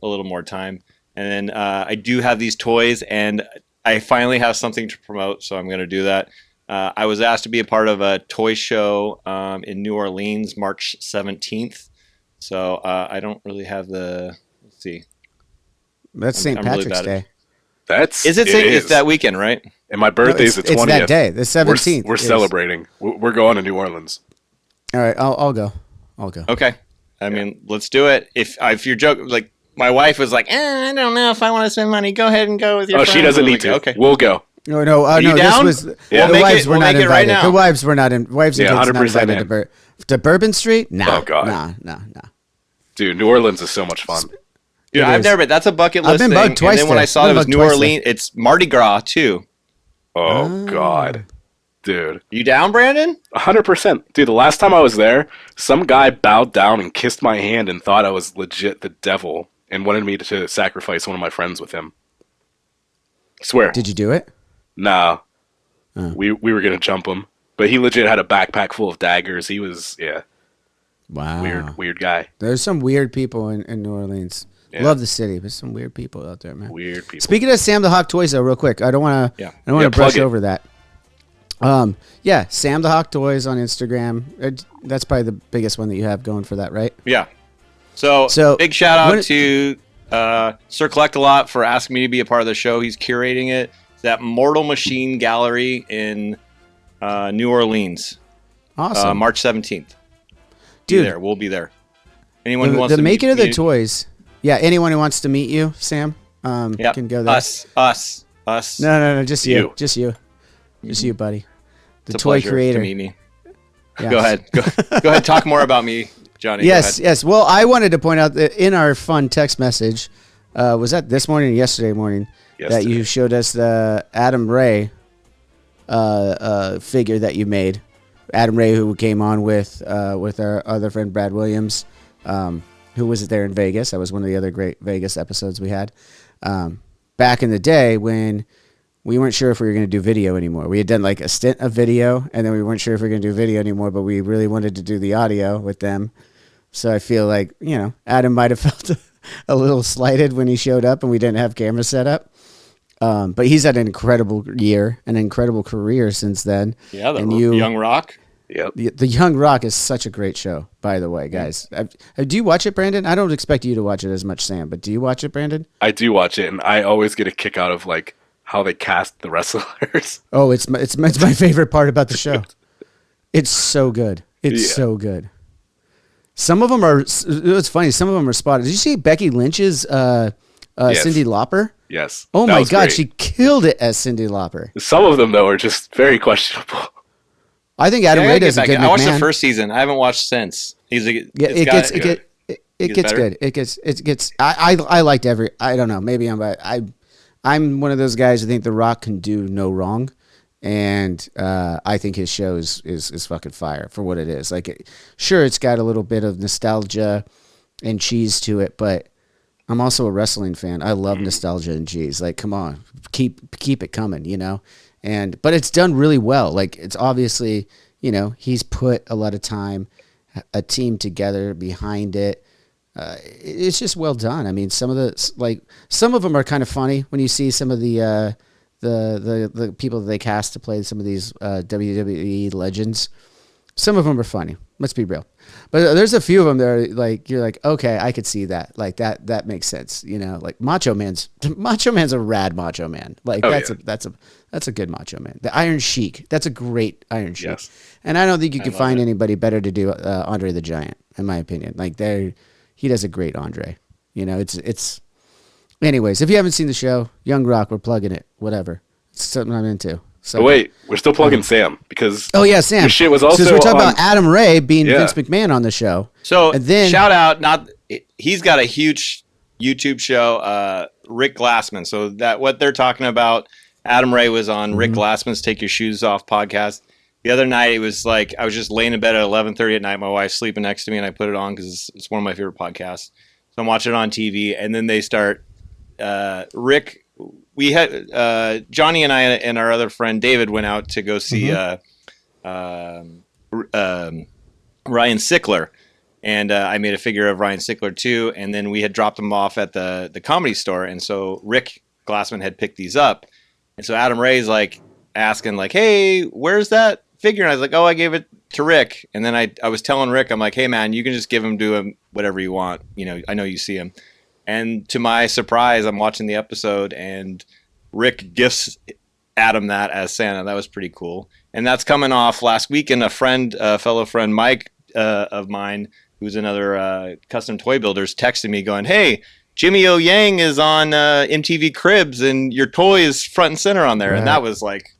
little more time. And then I do have these toys, and I finally have something to promote, so I'm going to do that. I was asked to be a part of a toy show in New Orleans, March 17th. So I don't really have let's see. That's St. Patrick's Day. It's that weekend, right? And my birthday's the 20th. It's that day, the 17th. We're celebrating. We're going to New Orleans. All right, I'll go. Okay. I mean, let's do it. If you're joking, like, my wife was like, I don't know if I want to spend money. Go ahead and go with your friends. She doesn't need to. Okay. We'll go. No. you down? This was Yeah. the wives were not make it right invited. now. The wives were not in. Wives and Yeah, kids not 100% invited to Bourbon Street. Nah. Oh, God. Nah. Dude, New Orleans is so much fun. Dude, It I've is. never been. That's a bucket list I've been thing. bugged twice And then when there. I saw I've it been was bugged New twice Orleans, it's Mardi Gras too. Oh, God. Dude. You down, Brandon? 100%. Dude, the last time I was there, some guy bowed down and kissed my hand and thought I was legit the devil and wanted me to sacrifice one of my friends with him. I swear. Did you do it? Nah. We were going to jump him. But he legit had a backpack full of daggers. He was, Wow. weird guy. There's some weird people in New Orleans. Yeah. Love the city, but some weird people out there, man. Weird people. Speaking of Sam the Hawk toys, though, real quick, I don't want to. Yeah. I don't want to plug brush it. over that. Sam the Hawk toys on Instagram. That's probably the biggest one that you have going for that, right? Yeah. So big shout out to Sir Collect a Lot for asking me to be a part of the show. He's curating it. It's that Mortal Machine Gallery in New Orleans. Awesome, March 17th. Dude. There. We'll be there. Anyone who wants the to making meet of the me- toys. Yeah, anyone who wants to meet you, Sam, Yep. can go there. Us. No, just you. You. Just you. Just you, buddy. The It's a toy pleasure creator. to meet me. Yes. Go ahead. Go ahead. Talk more about me, Johnny. Go Yes, ahead. yes. Well, I wanted to point out that in our fun text message, was that this morning or yesterday morning, that you showed us the Adam Ray figure that you made. Adam Ray, who came on with our other friend Brad Williams, who was there in Vegas. That was one of the other great Vegas episodes we had. Back in the day when we weren't sure if we were going to do video anymore. We had done like a stint of video, and then we weren't sure if we were going to do video anymore, but we really wanted to do the audio with them. So I feel like, Adam might have felt a little slighted when he showed up and we didn't have camera set up. But he's had an incredible year, an incredible career since then. Yeah, the and Young Rock. Yep. The Young Rock is such a great show, by the way, guys. Do you watch it, Brandon? I don't expect you to watch it as much, Sam, but do you watch it, Brandon? I do watch it, and I always get a kick out of like how they cast the wrestlers. Oh, it's my favorite part about the show. It's so good. It's so good. Some of them are. It's funny. Some of them are spotted. Did you see Becky Lynch's Yes. Cyndi Lauper? Yes. Oh That my was God, great. she killed it as Cyndi Lauper. Some of them though are just very questionable. I think Adam Yeah, I Ray gotta does get a good back. I watched the McMahon. first season. I haven't watched since. It gets good. It gets. I liked every. I don't know. Maybe I'm one of those guys who think The Rock can do no wrong, and I think his show is fucking fire for what it is. Like, sure, it's got a little bit of nostalgia and cheese to it, but I'm also a wrestling fan. I love nostalgia and cheese. Like, come on, keep it coming, but it's done really well. Like, it's obviously, he's put a lot of time, a team together behind it. It's just well done. I mean, some of them are kind of funny when you see some of the people that they cast to play some of these WWE legends. Some of them are funny. Let's be real. But there's a few of them that are like, you're like, okay, I could see that. Like that makes sense. Like Macho Man's a rad Macho Man. Like that's a good Macho Man. The Iron Sheik. That's a great Iron Sheik. Yes. And I don't think you can love find it. anybody better to do Andre the Giant, in my opinion. Like he does a great Andre. It's. Anyways, if you haven't seen the show, Young Rock, we're plugging it. Whatever. It's something I'm into. So. But wait, we're still plugging Sam because Oh yeah, Sam. your shit was also Since we're talking on- about Adam Ray being Yeah. Vince McMahon on the show. So And then- shout out, he's got a huge YouTube show, Rick Glassman. So that what they're talking about, Adam Ray was on Rick Glassman's Take Your Shoes Off podcast. The other night it was like I was just laying in bed at 11:30 at night. My wife's sleeping next to me, and I put it on because it's one of my favorite podcasts. So I'm watching it on TV, and then they start Rick. We had Johnny and I and our other friend David went out to go see Ryan Sickler, and I made a figure of Ryan Sickler too. And then we had dropped them off at the Comedy Store, and so Rick Glassman had picked these up, and so Adam Ray's like asking like, "Hey, where's that figure?" And I was like, "Oh, I gave it to Rick." And then I was telling Rick, I'm like, "Hey man, you can just give him to him whatever you want. I know you see him." And to my surprise, I'm watching the episode, and Rick gifts Adam that as Santa. That was pretty cool. And that's coming off last weekend. A fellow friend, Mike of mine, who's another custom toy builders, texted me going, "Hey, Jimmy O Yang is on MTV Cribs, and your toy is front and center on there. Right. And that was like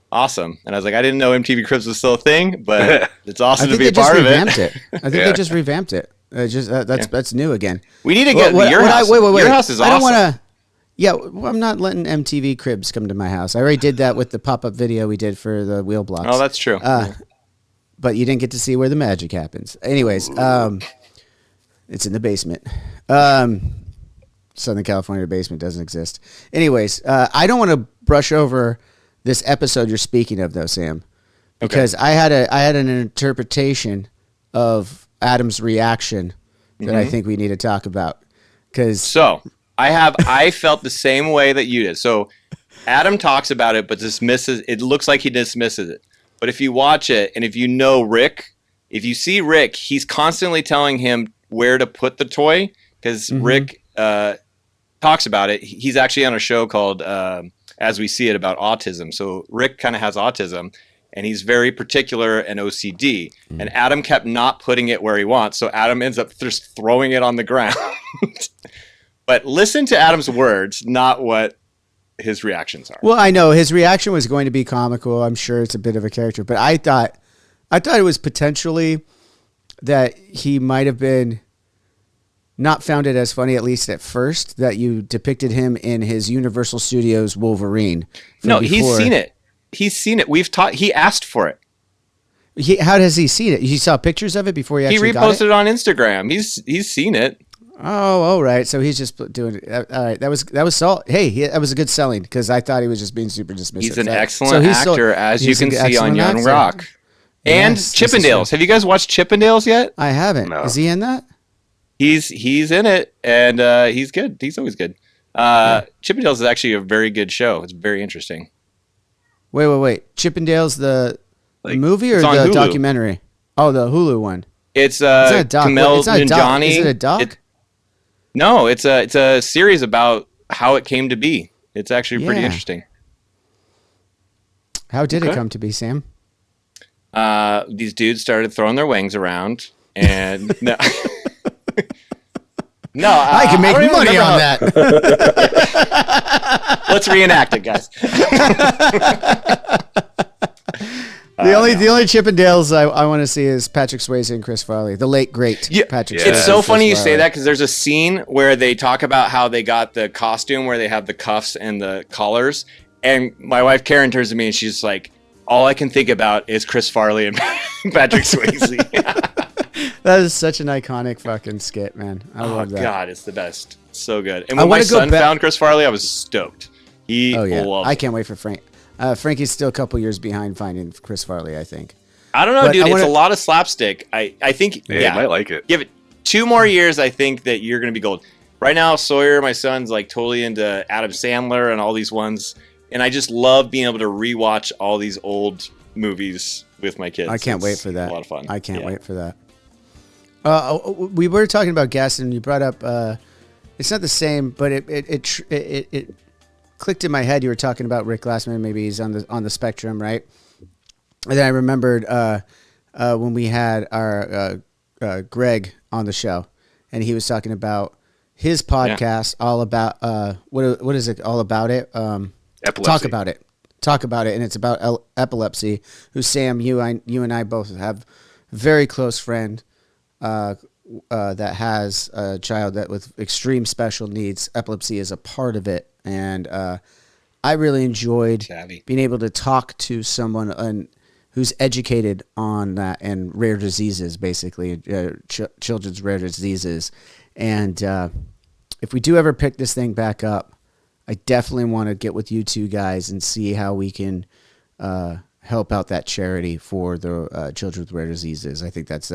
awesome. And I was like, I didn't know MTV Cribs was still a thing, but it's awesome to be a part of it. I think they just revamped it. That's new again. We need to get your house. Wait. Your house is awesome. I don't want to. Yeah, well, I'm not letting MTV Cribs come to my house. I already did that with the pop-up video we did for the wheel blocks. Oh, that's true. But you didn't get to see where the magic happens. Anyways, it's in the basement. Southern California basement doesn't exist. Anyways, I don't want to brush over this episode you're speaking of, though, Sam, because I had an interpretation of Adam's reaction that I think we need to talk about. I felt the same way that you did. So Adam talks about it, but it looks like he dismisses it. But if you watch it, and if you know Rick, if you see Rick, he's constantly telling him where to put the toy, because Rick talks about it. He's actually on a show called As We See It about autism. So Rick kind of has autism, and he's very particular and OCD. And Adam kept not putting it where he wants, so Adam ends up just throwing it on the ground. But listen to Adam's words, not what his reactions are. Well, I know his reaction was going to be comical. I'm sure it's a bit of a character, but I thought it was potentially that he might have been not found it as funny, at least at first, that you depicted him in his Universal Studios Wolverine. No, he's seen it. He's seen it. He asked for it. How has he seen it? He saw pictures of it before he actually got it? He reposted it on Instagram. He's seen it. Oh, all right. So he's just doing it. All right. That was salt. Hey, that was a good selling, because I thought he was just being super dismissive. He's an excellent actor, as you can see on Young Rock. And Yes, Chippendales. Have you guys watched Chippendales yet? I haven't. No. Is he in that? He's in it, and he's good. He's always good. Chippendales is actually a very good show. It's very interesting. Wait. Chippendales, the movie or the Hulu. documentary? Oh, the Hulu one. It's Is it a doc? Kumail It's not a doc. Nanjiani. Is it a doc? No, it's a series about how it came to be. It's actually pretty Yeah. interesting. How did it come to be, Sam? These dudes started throwing their wings around, and no, I can make money on that. Let's reenact it, guys. The only Chippendales I want to see is Patrick Swayze and Chris Farley, the late great Patrick Swayze. It's so and funny you Chris say Farley. that, because there's a scene where they talk about how they got the costume where they have the cuffs and the collars, and my wife Karen turns to me and she's like, all I can think about is Chris Farley and Patrick Swayze. That is such an iconic fucking skit, man. I love that. God, it's the best. So good. And when my son found Chris Farley, I was stoked. He loved I it. can't wait for Frank. Frankie's still a couple years behind finding Chris Farley, I think. I don't know, dude. It's a lot of slapstick. I think You might like it. give it 2 more years. I think that you're going to be gold. Right now, Sawyer, my son's like totally into Adam Sandler and all these ones. And I just love being able to rewatch all these old movies with my kids. I can't wait for that. A lot of fun. I can't wait for that. We were talking about guests, and you brought up. It's not the same, but it clicked in my head. You were talking about Rick Glassman. Maybe he's on the spectrum, right? And then I remembered when we had our Greg on the show, and he was talking about his podcast, all about what is it all about it? Epilepsy. Talk about it, and it's about epilepsy. Who Sam, you and I both have a very close friend that has a child that with extreme special needs. Epilepsy is a part of it, and I really enjoyed being able to talk to someone who's educated on that and rare diseases, basically children's rare diseases. And if we do ever pick this thing back up, I definitely want to get with you two guys and see how we can help out that charity for the children with rare diseases. I think that's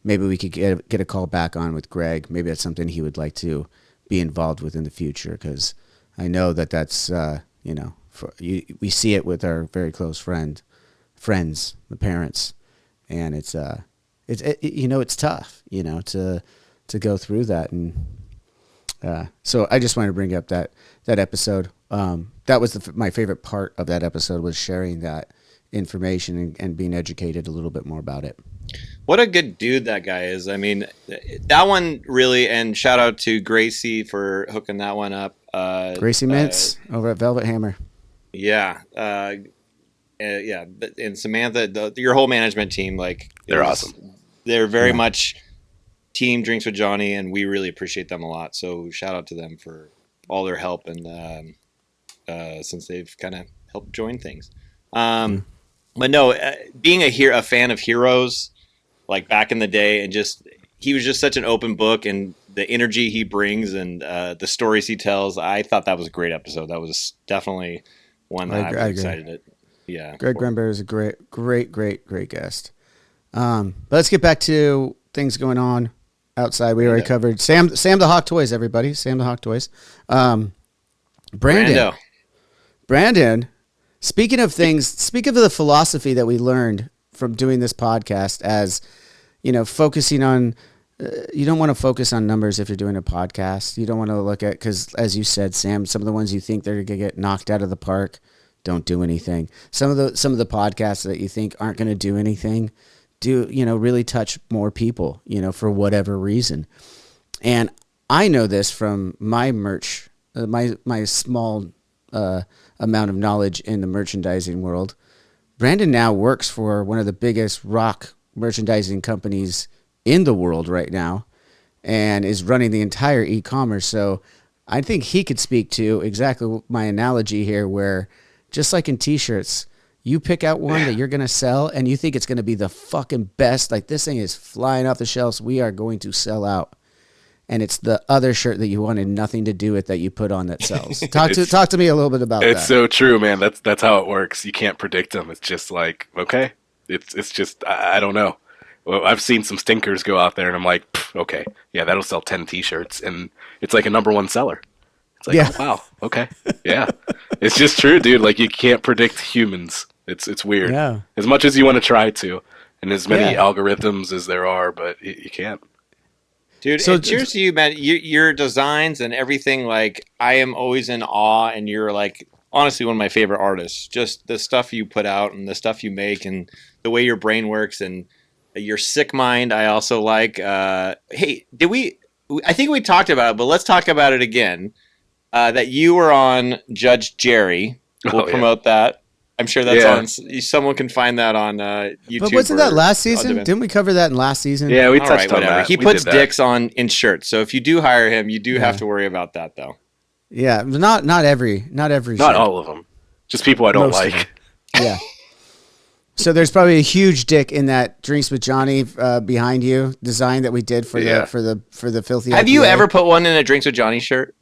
maybe we could get a call back on with Greg. Maybe that's something he would like to be involved with in the future, because I know that's we see it with our very close friends, the parents, and it's tough, to go through that. And so I just wanted to bring up that episode. That was my favorite part of that episode, was sharing that information and being educated a little bit more about it. What a good dude that guy is. I mean, that one really, and shout out to Gracie for hooking that one up. Gracie Mintz over at Velvet Hammer. Yeah. Yeah. And Samantha, your whole management team, like, They're awesome. They're very much team Drinks with Johnny, and we really appreciate them a lot. So shout out to them for all their help, and since they've kind of helped join things. But no, being a fan of Heroes, like back in the day, and he was just such an open book, and the energy he brings and the stories he tells, I thought that was a great episode. That was definitely one that I was excited at. Yeah, Greg Grunberg is a great guest. But let's get back to things going on outside. We already covered Sam the Hawk Toys, everybody. Sam the Hawk Toys. Brandon. Speaking of the philosophy that we learned from doing this podcast, as you know, focusing on, you don't want to focus on numbers if you're doing a podcast. You don't want to look at, because as you said, Sam, some of the ones you think they're going to get knocked out of the park don't do anything. Some of the podcasts that you think aren't going to do anything do, really touch more people, for whatever reason. And I know this from my merch, my small amount of knowledge in the merchandising world. Brandon now works for one of the biggest rock merchandising companies in the world right now and is running the entire e-commerce. So I think he could speak to exactly my analogy here, where just like in t-shirts, you pick out one that you're going to sell and you think it's going to be the fucking best. Like, this thing is flying off the shelves. We are going to sell out. And it's the other shirt that you wanted nothing to do with that you put on that sells. Talk to me a little bit about that. It's so true, man. That's how it works. You can't predict them. It's just like, okay, it's just, I don't know. Well, I've seen some stinkers go out there, and I'm like, okay, yeah, that'll sell 10 T-shirts, and it's like a number 1 seller. It's like, oh, wow, okay, yeah. It's just true, dude. Like, you can't predict humans. It's weird. Yeah. As much as you want to try to, and as many algorithms as there are, but you can't. Dude, so cheers to you, man. Your designs and everything, like, I am always in awe, and you're, like, honestly one of my favorite artists. Just the stuff you put out and the stuff you make and the way your brain works and your sick mind, I also like. Hey, I think we talked about it, but let's talk about it again. That you were on Judge Jerry. We'll promote that. I'm sure that's on. Someone can find that on YouTube. But wasn't that last season? Didn't we cover that in last season? Yeah, we touched on that. He puts dicks in shirts. So if you do hire him, you do have to worry about that, though. Yeah, not every. Not all of them. Just people I don't like. Yeah. So there's probably a huge dick in that Drinks with Johnny behind you design that we did for the filthy. Have you ever put one in a Drinks with Johnny shirt?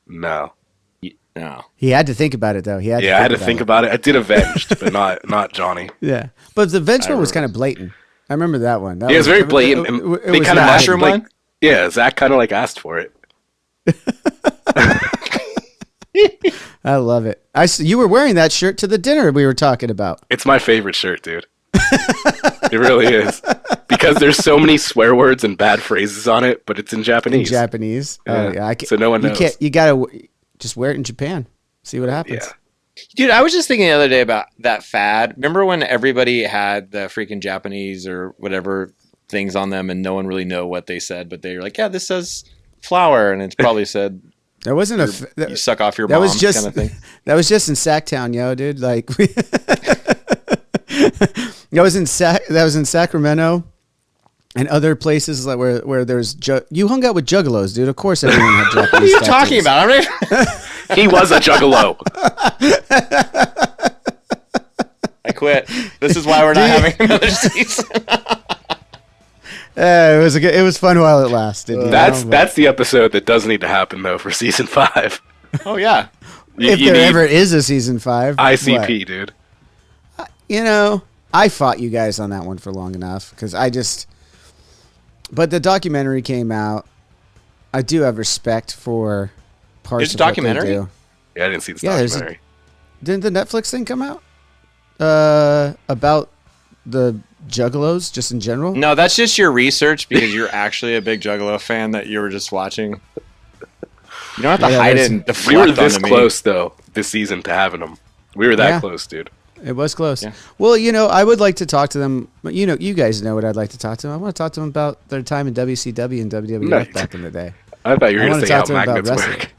No. No. He had to think about it, though. I had to think about it. I did Avenged, but not Johnny. Yeah, but the Avenged one was kind of blatant. I remember that one. It was very blatant. They kind of mushroom one. Yeah, Zach kind of like asked for it. I love it. You were wearing that shirt to the dinner we were talking about. It's my favorite shirt, dude. It really is. Because there's so many swear words and bad phrases on it, but it's in Japanese. Yeah. So no one knows. You gotta just wear it in Japan. See what happens. Yeah. Dude, I was just thinking the other day about that fad. Remember when everybody had the freaking Japanese or whatever things on them and no one really know what they said, but they were like, yeah, this says flower, and it's probably said that wasn't you suck off your mom kind of thing. That was just in Sacktown, dude. Like that was in Sacramento and other places like where there's you hung out with Juggalos, dude. Of course everyone had Japanese. What are you talking about? I mean, he was a Juggalo. I quit. This is why we're not having another season. It was fun while it lasted. That's the episode that does need to happen though for season 5. Oh yeah. If there ever is a season 5. ICP, dude. I fought you guys on that one for long enough because but the documentary came out. I do have respect for parts of what they do. Yeah, I didn't see this documentary. Didn't the Netflix thing come out about the Juggalos just in general? No, that's just your research because you're actually a big Juggalo fan that you were just watching. You don't have to hide it and deflect. We were this close though this season to having them. We were that close, dude. It was close. Yeah. Well, I would like to talk to them. You guys know what I'd like to talk to them. I want to talk to them about their time in WCW and WWF back in the day. I thought you were I going want to say how talk to them about magnets wrestling. work.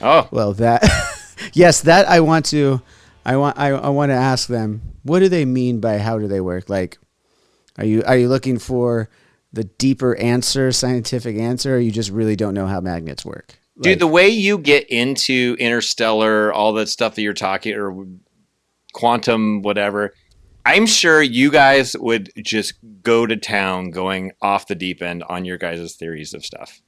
Oh, Well, that yes, that I want to. I want to ask them. What do they mean by how do they work? Like, are you looking for the deeper answer, scientific answer, or you just really don't know how magnets work? dude, the way you get into interstellar, all that stuff that you're talking, or quantum, whatever, I'm sure you guys would just go to town going off the deep end on your guys' theories of stuff.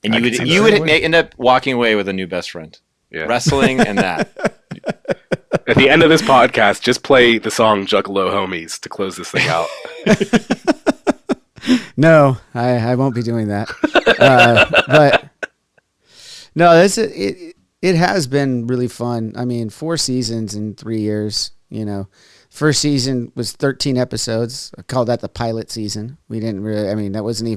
And you would end up walking away with a new best friend. Yeah. Wrestling and that. At the end of this podcast, just play the song Juggalo Homies to close this thing out. No, I won't be doing that. But no, it has been really fun. I mean, 4 seasons in 3 years. First season was 13 episodes. I called that the pilot season. We didn't really. I mean, that wasn't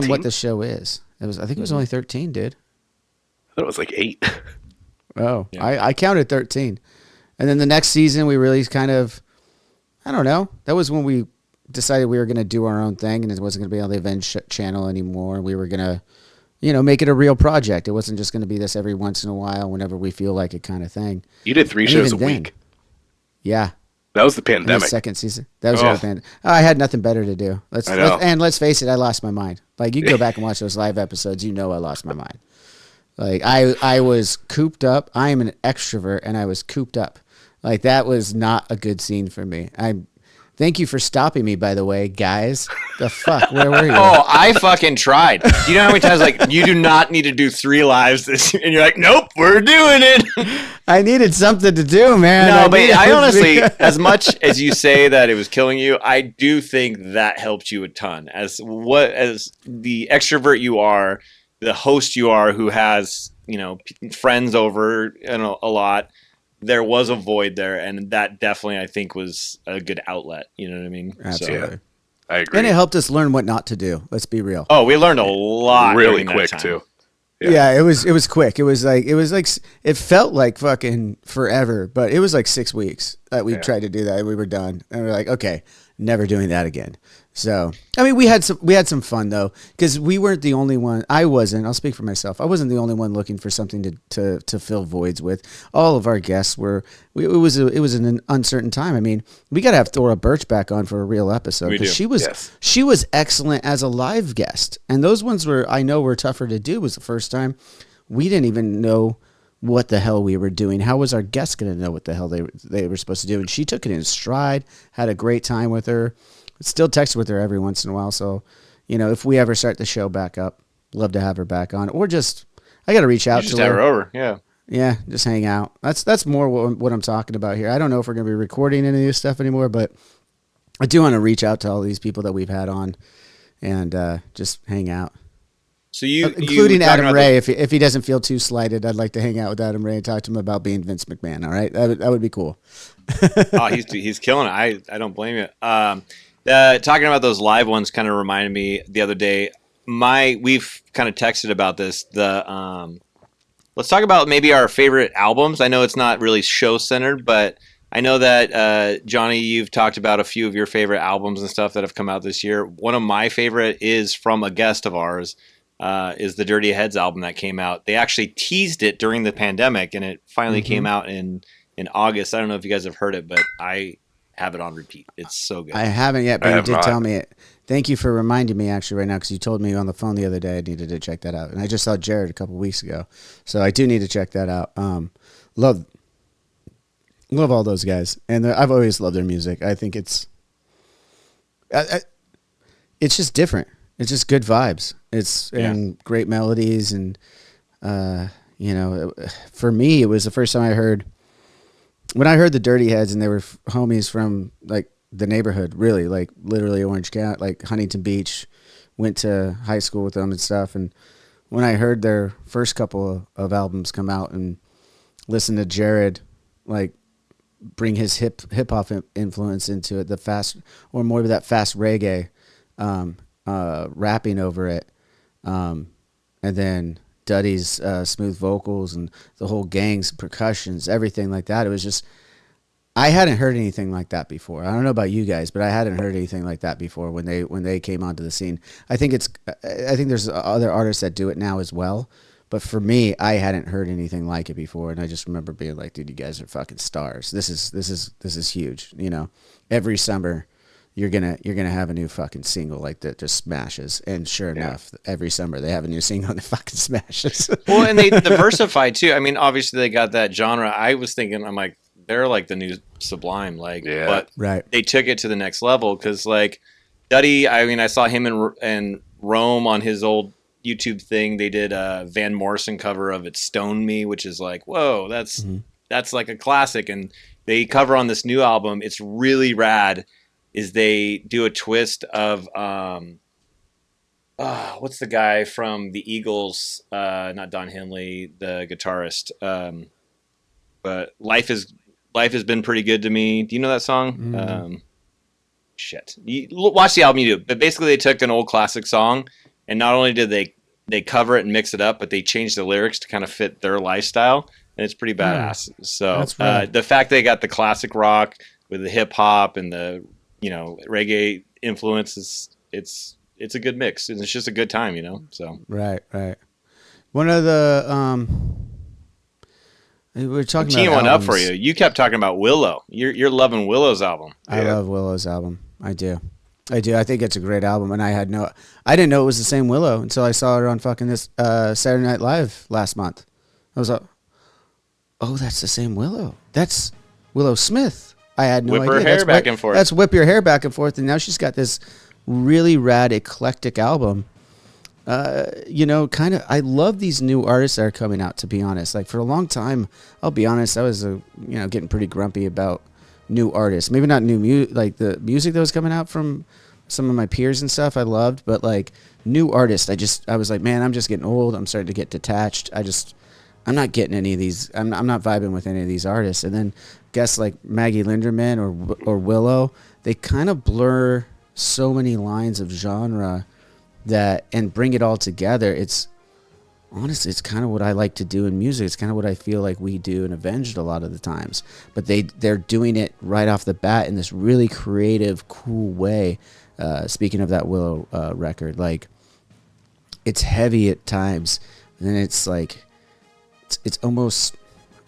what the show is. I think it was only 13, dude. I thought it was like 8. Oh, Yeah. I counted 13. And then the next season, we really kind of, I don't know. That was when we decided we were going to do our own thing and it wasn't going to be on the Avenged channel anymore. We were going to, make it a real project. It wasn't just going to be this every once in a while, whenever we feel like it kind of thing. You did 3 And shows a even then- week. Yeah. That was the And the pandemic. second season. That was the other thing. I had nothing better to do. I know. And let's face it, I lost my mind. Like, you can go back and watch those live episodes, I lost my mind. Like, I was cooped up. I am an extrovert, and I was cooped up. Like, that was not a good scene for me. Thank you for stopping me, by the way, guys. The fuck? Where were you? Oh, I fucking tried. Do you know how many times, like, you do not need to do 3 lives this year? And you're like, nope, we're doing it. I needed something to do, man. No, but I honestly, as much as you say that it was killing you, I do think that helped you a ton. As the extrovert you are, the host you are, who has friends over a lot, there was a void there, and that definitely I think was a good outlet. You know what I mean? Absolutely. Yeah. I agree. And it helped us learn what not to do. Let's be real. Oh, we learned a lot really during that quick time. too. Yeah, it was quick. It was like it felt like fucking forever, but it was like 6 weeks that we tried to do that. We were done, and we're like, okay, never doing that again. So, I mean, we had some fun though, because we weren't the only one. I wasn't. I'll speak for myself. I wasn't the only one looking for something to fill voids with. All of our guests were. It was an uncertain time. I mean, we got to have Thora Birch back on for a real episode We do. because she was excellent as a live guest, and those ones were tougher to do. Was the first time we didn't even know what the hell we were doing. How was our guest going to know what the hell they were supposed to do? And she took it in stride. Had a great time with her. Still text with her every once in a while. So, if we ever start the show back up, love to have her back on. Or just, I got to reach out Just to have her. her over, yeah. Yeah, just hang out. That's more what I'm talking about here. I don't know if we're going to be recording any of this stuff anymore, but I do want to reach out to all these people that we've had on and just hang out. So you Including talking Adam about Ray. If he doesn't feel too slighted, I'd like to hang out with Adam Ray and talk to him about being Vince McMahon. All right, that would be cool. Oh, he's killing it. I don't blame you. Talking about those live ones kind of reminded me the other day. We've kind of texted about this. Let's talk about maybe our favorite albums. I know it's not really show centered, but I know that Johnny, you've talked about a few of your favorite albums and stuff that have come out this year. One of my favorite is from a guest of ours. Is the Dirty Heads album that came out. They actually teased it during the pandemic, and it finally came out in August. I don't know if you guys have heard it, but I have it on repeat. It's so good. I haven't yet, but I you have did not. tell me it. Thank you for reminding me actually right now, because you told me on the phone the other day I needed to check that out. And I just saw Jared a couple weeks ago. So I do need to check that out. Love all those guys. And I've always loved their music. I think it's just different. It's just good vibes. And great melodies. And, for me, it was the first time I heard, when I heard the Dirty Heads and they were homies from like the neighborhood, really, like literally Orange County, like Huntington Beach, went to high school with them and stuff. And when I heard their first couple of albums come out and listened to Jared, like bring his hip hop influence into it, the fast, or more of that fast reggae, rapping over it. And then Duddy's smooth vocals and the whole gang's percussions, everything like that. It was just, I hadn't heard anything like that before. I don't know about you guys, but I hadn't heard anything like that before when they came onto the scene. I think there's other artists that do it now as well, but for me, I hadn't heard anything like it before, and I just remember being like, "Dude, you guys are fucking stars. This is huge." You know, every summer you're gonna have a new fucking single like that just smashes, and sure enough, every summer they have a new single that fucking smashes. Well, and they diversified too. I mean, obviously they got that genre. I was thinking, I'm like, they're like the new Sublime, like, but right. they took it to the next level because, like, Duddy. I mean, I saw him and Rome on his old YouTube thing. They did a Van Morrison cover of "It Stoned Me," which is like, whoa, that's like a classic. And they cover on this new album. It's really rad. Is they do a twist of what's the guy from the Eagles? Not Don Henley, the guitarist. But life has been pretty good to me. Do you know that song? Shit. Watch the album, you do. But basically, they took an old classic song, and not only did they cover it and mix it up, but they changed the lyrics to kind of fit their lifestyle, and it's pretty badass. So the fact they got the classic rock with the hip hop and the reggae influences, it's a good mix, and it's just a good time, So right. One of the we were talking about teeing one up albums. for you. You kept talking about Willow. You're loving Willow's album. I love Willow's album. I do. I think it's a great album, and I didn't know it was the same Willow until I saw her on fucking this Saturday Night Live last month. I was like, oh, that's the same Willow. That's Willow Smith. I had no idea. Whip her hair back and forth. That's whip your hair back and forth, and now she's got this really rad eclectic album. Kind of. I love these new artists that are coming out. To be honest, like for a long time, I'll be honest, I was getting pretty grumpy about new artists. Maybe not new like the music that was coming out from some of my peers and stuff. I loved, but like new artists, I was like, man, I'm just getting old. I'm starting to get detached. I'm not getting any of these. I'm not vibing with any of these artists. And then guess like Maggie Linderman or Willow, they kind of blur so many lines of genre and bring it all together. It's honestly, it's kind of what I like to do in music. It's kind of what I feel like we do in Avenged a lot of the times. But they're doing it right off the bat in this really creative, cool way. Speaking of that Willow record, like it's heavy at times, and then it's like it's almost,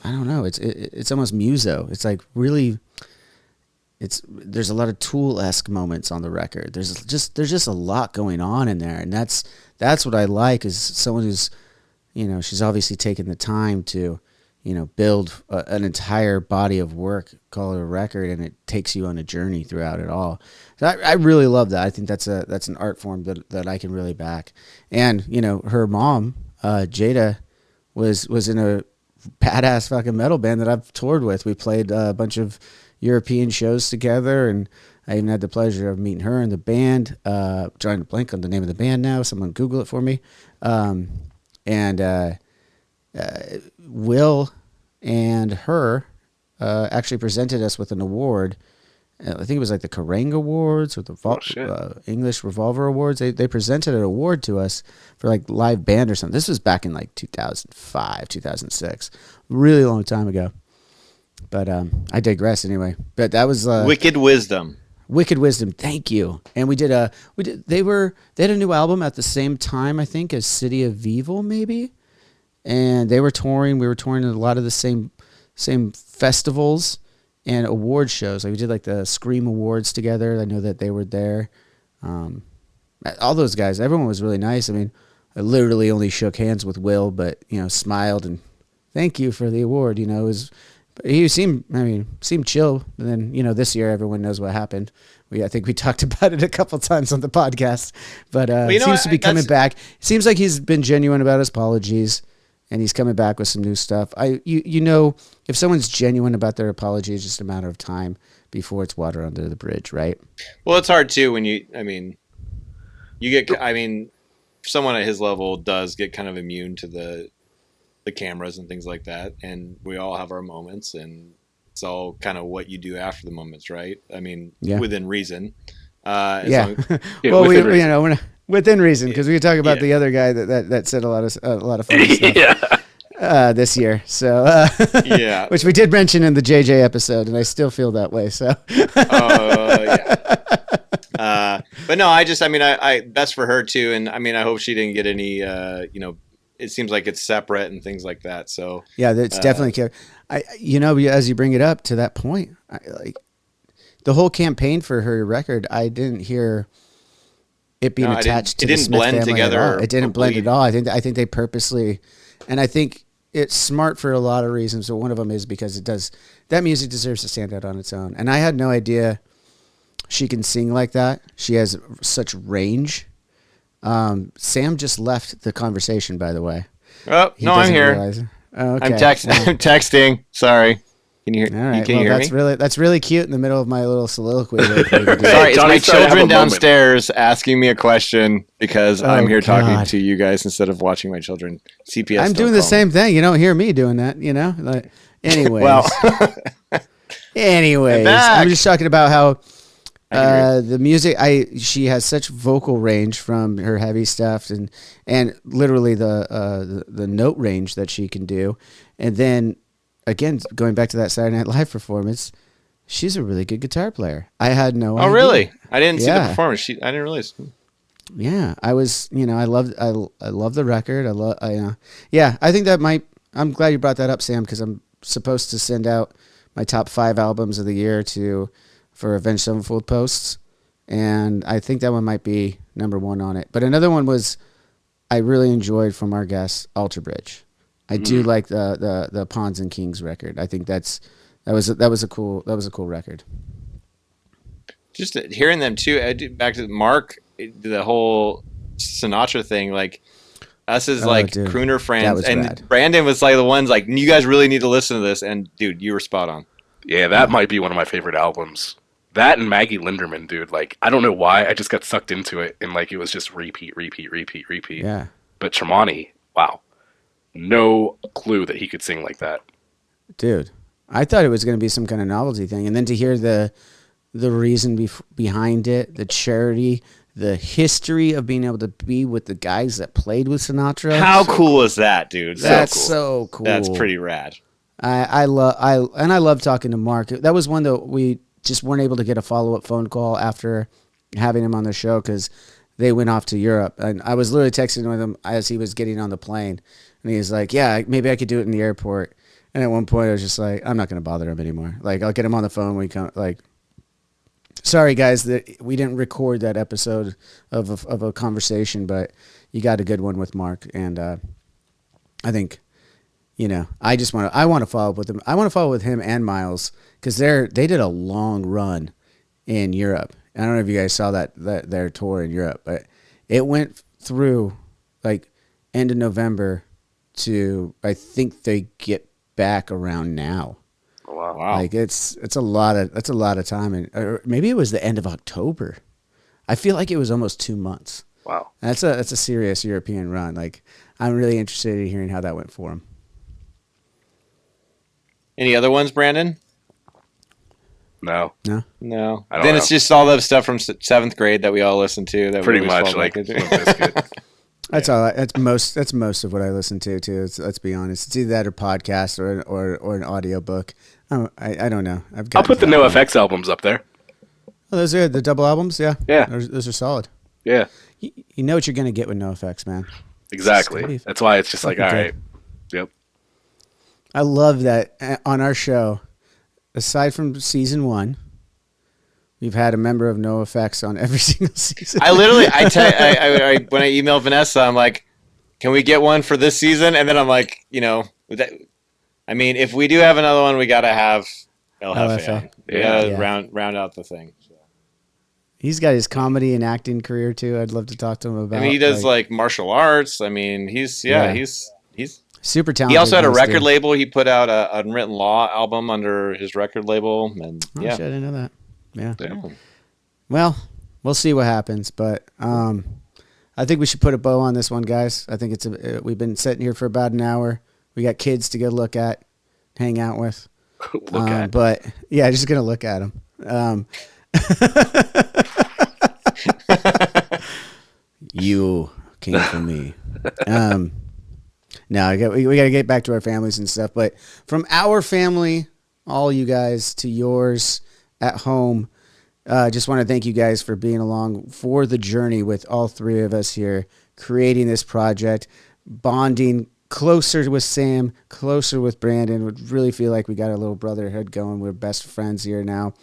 I don't know, it's almost muso. It's like really, there's a lot of Tool-esque moments on the record. There's just a lot going on in there, and that's what I like, is someone who's, she's obviously taken the time to, build an entire body of work, call it a record, and it takes you on a journey throughout it all. So I really love that. I think that's an art form that I can really back. And her mom, Jada, was in a badass fucking metal band that I've toured with. We played a bunch of European shows together, and I even had the pleasure of meeting her in the band. Trying to blank on the name of the band now. Someone Google it for me. Will and her actually presented us with an award. I think it was like the Kerrang Awards or the English Revolver Awards. They presented an award to us for like live band or something. This was back in like 2005, 2006, really long time ago. But I digress anyway. But that was Wicked Wisdom. Wicked Wisdom. Thank you. And they had a new album at the same time, I think, as City of Evil, maybe. And they were touring. We were touring at a lot of the same festivals and award shows. Like we did like the Scream Awards together. I know that they were there. All those guys, everyone was really nice. I mean, I literally only shook hands with Will, but smiled and thank you for the award. He seemed chill. And then this year everyone knows what happened. I think we talked about it a couple times on the podcast, but it seems to be coming back. Seems like he's been genuine about his apologies. And he's coming back with some new stuff. If someone's genuine about their apology, it's just a matter of time before it's water under the bridge, right? Well, it's hard too when someone at his level does get kind of immune to the cameras and things like that, and we all have our moments, and it's all kind of what you do after the moments, right? I mean, within reason. Within reason, because we could talk about the other guy that said a lot of funny stuff. this year. So Yeah. which we did mention in the JJ episode, and I still feel that way. So Yeah. But no, I best for her too, and I mean, I hope she didn't get any. It seems like it's separate and things like that. So yeah, it's definitely. As you bring it up to that point, like the whole campaign for her record, I didn't hear it being attached to the Smith family together. At all. It didn't blend at all. I think they purposely, and I think it's smart for a lot of reasons. So one of them is because that music deserves to stand out on its own. And I had no idea she can sing like that. She has such range. Sam just left the conversation, by the way. Oh, no, I'm here. Oh, okay. I'm texting. Sorry. Can you hear? All right. Can you hear me? That's really cute in the middle of my little soliloquy. Sorry, it's my children downstairs asking me a question because I'm here talking to you guys instead of watching my children. CPS. I'm doing the same thing. You don't hear me doing that. Anyways. Anyways, I'm just talking about how the music. She has such vocal range from her heavy stuff and literally the note range that she can do, and then. Again, going back to that Saturday Night Live performance, she's a really good guitar player. I had no idea. Oh, really? I didn't see the performance. I didn't realize. Yeah, I was. I love the record. I think that might. I'm glad you brought that up, Sam, because I'm supposed to send out my top 5 albums of the year for Avenged Sevenfold posts, and I think that one might be number 1 on it. But another one was I really enjoyed from our guest, Alter Bridge. I do like the Pawns and Kings record. I think that was a cool record. Just hearing them too. Back to Mark, the whole Sinatra thing. Like us as crooner friends, and rad. Brandon was like the ones like you guys really need to listen to this. And dude, you were spot on. Yeah, that might be one of my favorite albums. That and Maggie Linderman, dude. Like I don't know why I just got sucked into it, and like it was just repeat. Yeah. But Tremonti, wow. No clue that he could sing like that. Dude, I thought it was going to be some kind of novelty thing. And then to hear the reason behind it, the charity, the history of being able to be with the guys that played with Sinatra. How cool is that, dude? That's so cool. That's pretty rad. I love talking to Mark. That was one that we just weren't able to get a follow-up phone call after having him on the show because they went off to Europe. And I was literally texting with him as he was getting on the plane. And he's like, yeah, maybe I could do it in the airport. And at one point, I was just like, I'm not going to bother him anymore. Like, I'll get him on the phone when we come. Like, sorry, guys, that we didn't record that episode of a conversation, but you got a good one with Mark. And I think, I want to follow up with him. I want to follow with him and Miles because they did a long run in Europe. I don't know if you guys saw that their tour in Europe, but it went through like end of November to I think they get back around now. Wow. Like it's a lot of time, or maybe it was the end of October. I feel like it was almost 2 months. Wow. That's a serious European run. Like I'm really interested in hearing how that went for him. Any other ones, Brandon? No. Then it's just all the stuff from 7th grade that we all listened to. That pretty much like That's all. That's most of what I listen to too. Let's be honest. It's either that or podcast or an audio book. I don't know. I'll put the NoFX albums up there. Oh, those are the double albums. Yeah. Yeah. Those are solid. Yeah. You know what you're gonna get with NoFX, man. Exactly. That's why it's just like all right. Yep. I love that on our show. Aside from season 1. We've had a member of NoFX on every single season. I literally, when I emailed Vanessa, I'm like, "Can we get one for this season?" And then I'm like, if we do have another one, we gotta have El Jefe on. We gotta round out the thing. So. He's got his comedy and acting career too. I'd love to talk to him about. I mean, he does like martial arts. I mean, he's super talented. He also had a record label. He put out a Unwritten Law album under his record label, and shit, I didn't know that. Yeah. Well, we'll see what happens, but I think we should put a bow on this one, guys. I think we've been sitting here for about an hour. We got kids to go look at, hang out with. But yeah, just gonna look at them. You came for me. No, we got to get back to our families and stuff. But from our family, all you guys, to yours at home, just want to thank you guys for being along for the journey with all three of us here, creating this project, bonding closer with Sam, closer with Brandon. Would really feel like we got a little brotherhood going. We're best friends here now.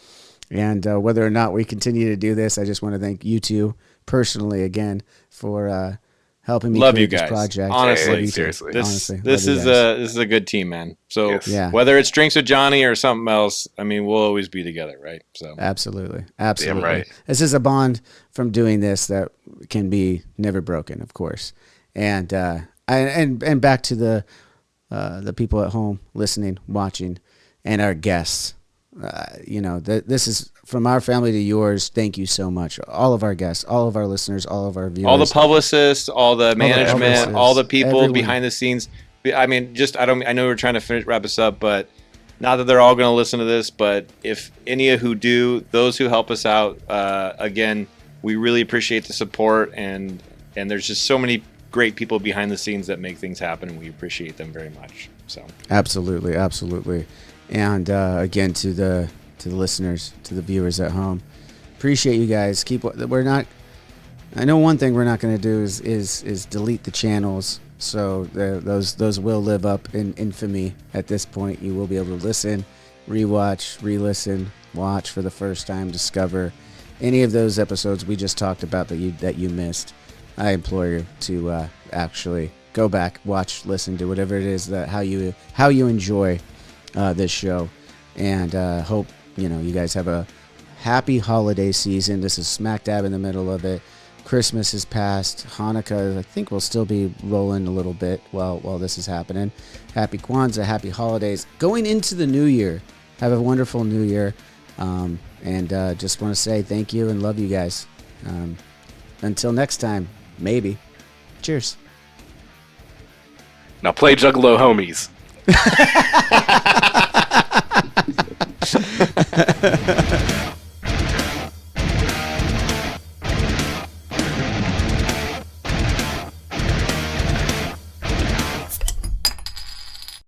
And whether or not we continue to do this, I just want to thank you two personally again for helping me love create you guys. this project. Honestly, seriously. This is a good team, man. So whether it's Drinks with Johnny or something else, I mean, we'll always be together, right? So absolutely. Damn right. This is a bond from doing this that can be never broken, of course. And back to the people at home listening, watching, and our guests. This is from our family to yours. Thank you so much. All of our guests, all of our listeners, all of our viewers, all the publicists, all the management, all the people everyone behind the scenes. I mean, I know we're trying to wrap this up, but not that they're all going to listen to this, but if any who do, those who help us out, again, we really appreciate the support, and there's just so many great people behind the scenes that make things happen, and we appreciate them very much. So absolutely. And again, to the listeners, to the viewers at home, appreciate you guys. I know one thing we're not going to do is delete the channels. So those will live up in infamy at this point. You will be able to listen, rewatch, re-listen, watch for the first time, discover any of those episodes we just talked about that you missed. I implore you to actually go back, watch, listen, do whatever it is that how you enjoy this show, and hope you guys have a happy holiday season. This is smack dab in the middle of it. Christmas is past. Hanukkah, I think, will still be rolling a little bit while this is happening. Happy Kwanzaa, happy holidays. Going into the new year, have a wonderful new year, and just want to say thank you and love you guys. Until next time, maybe. Cheers. Now play Juggalo homies.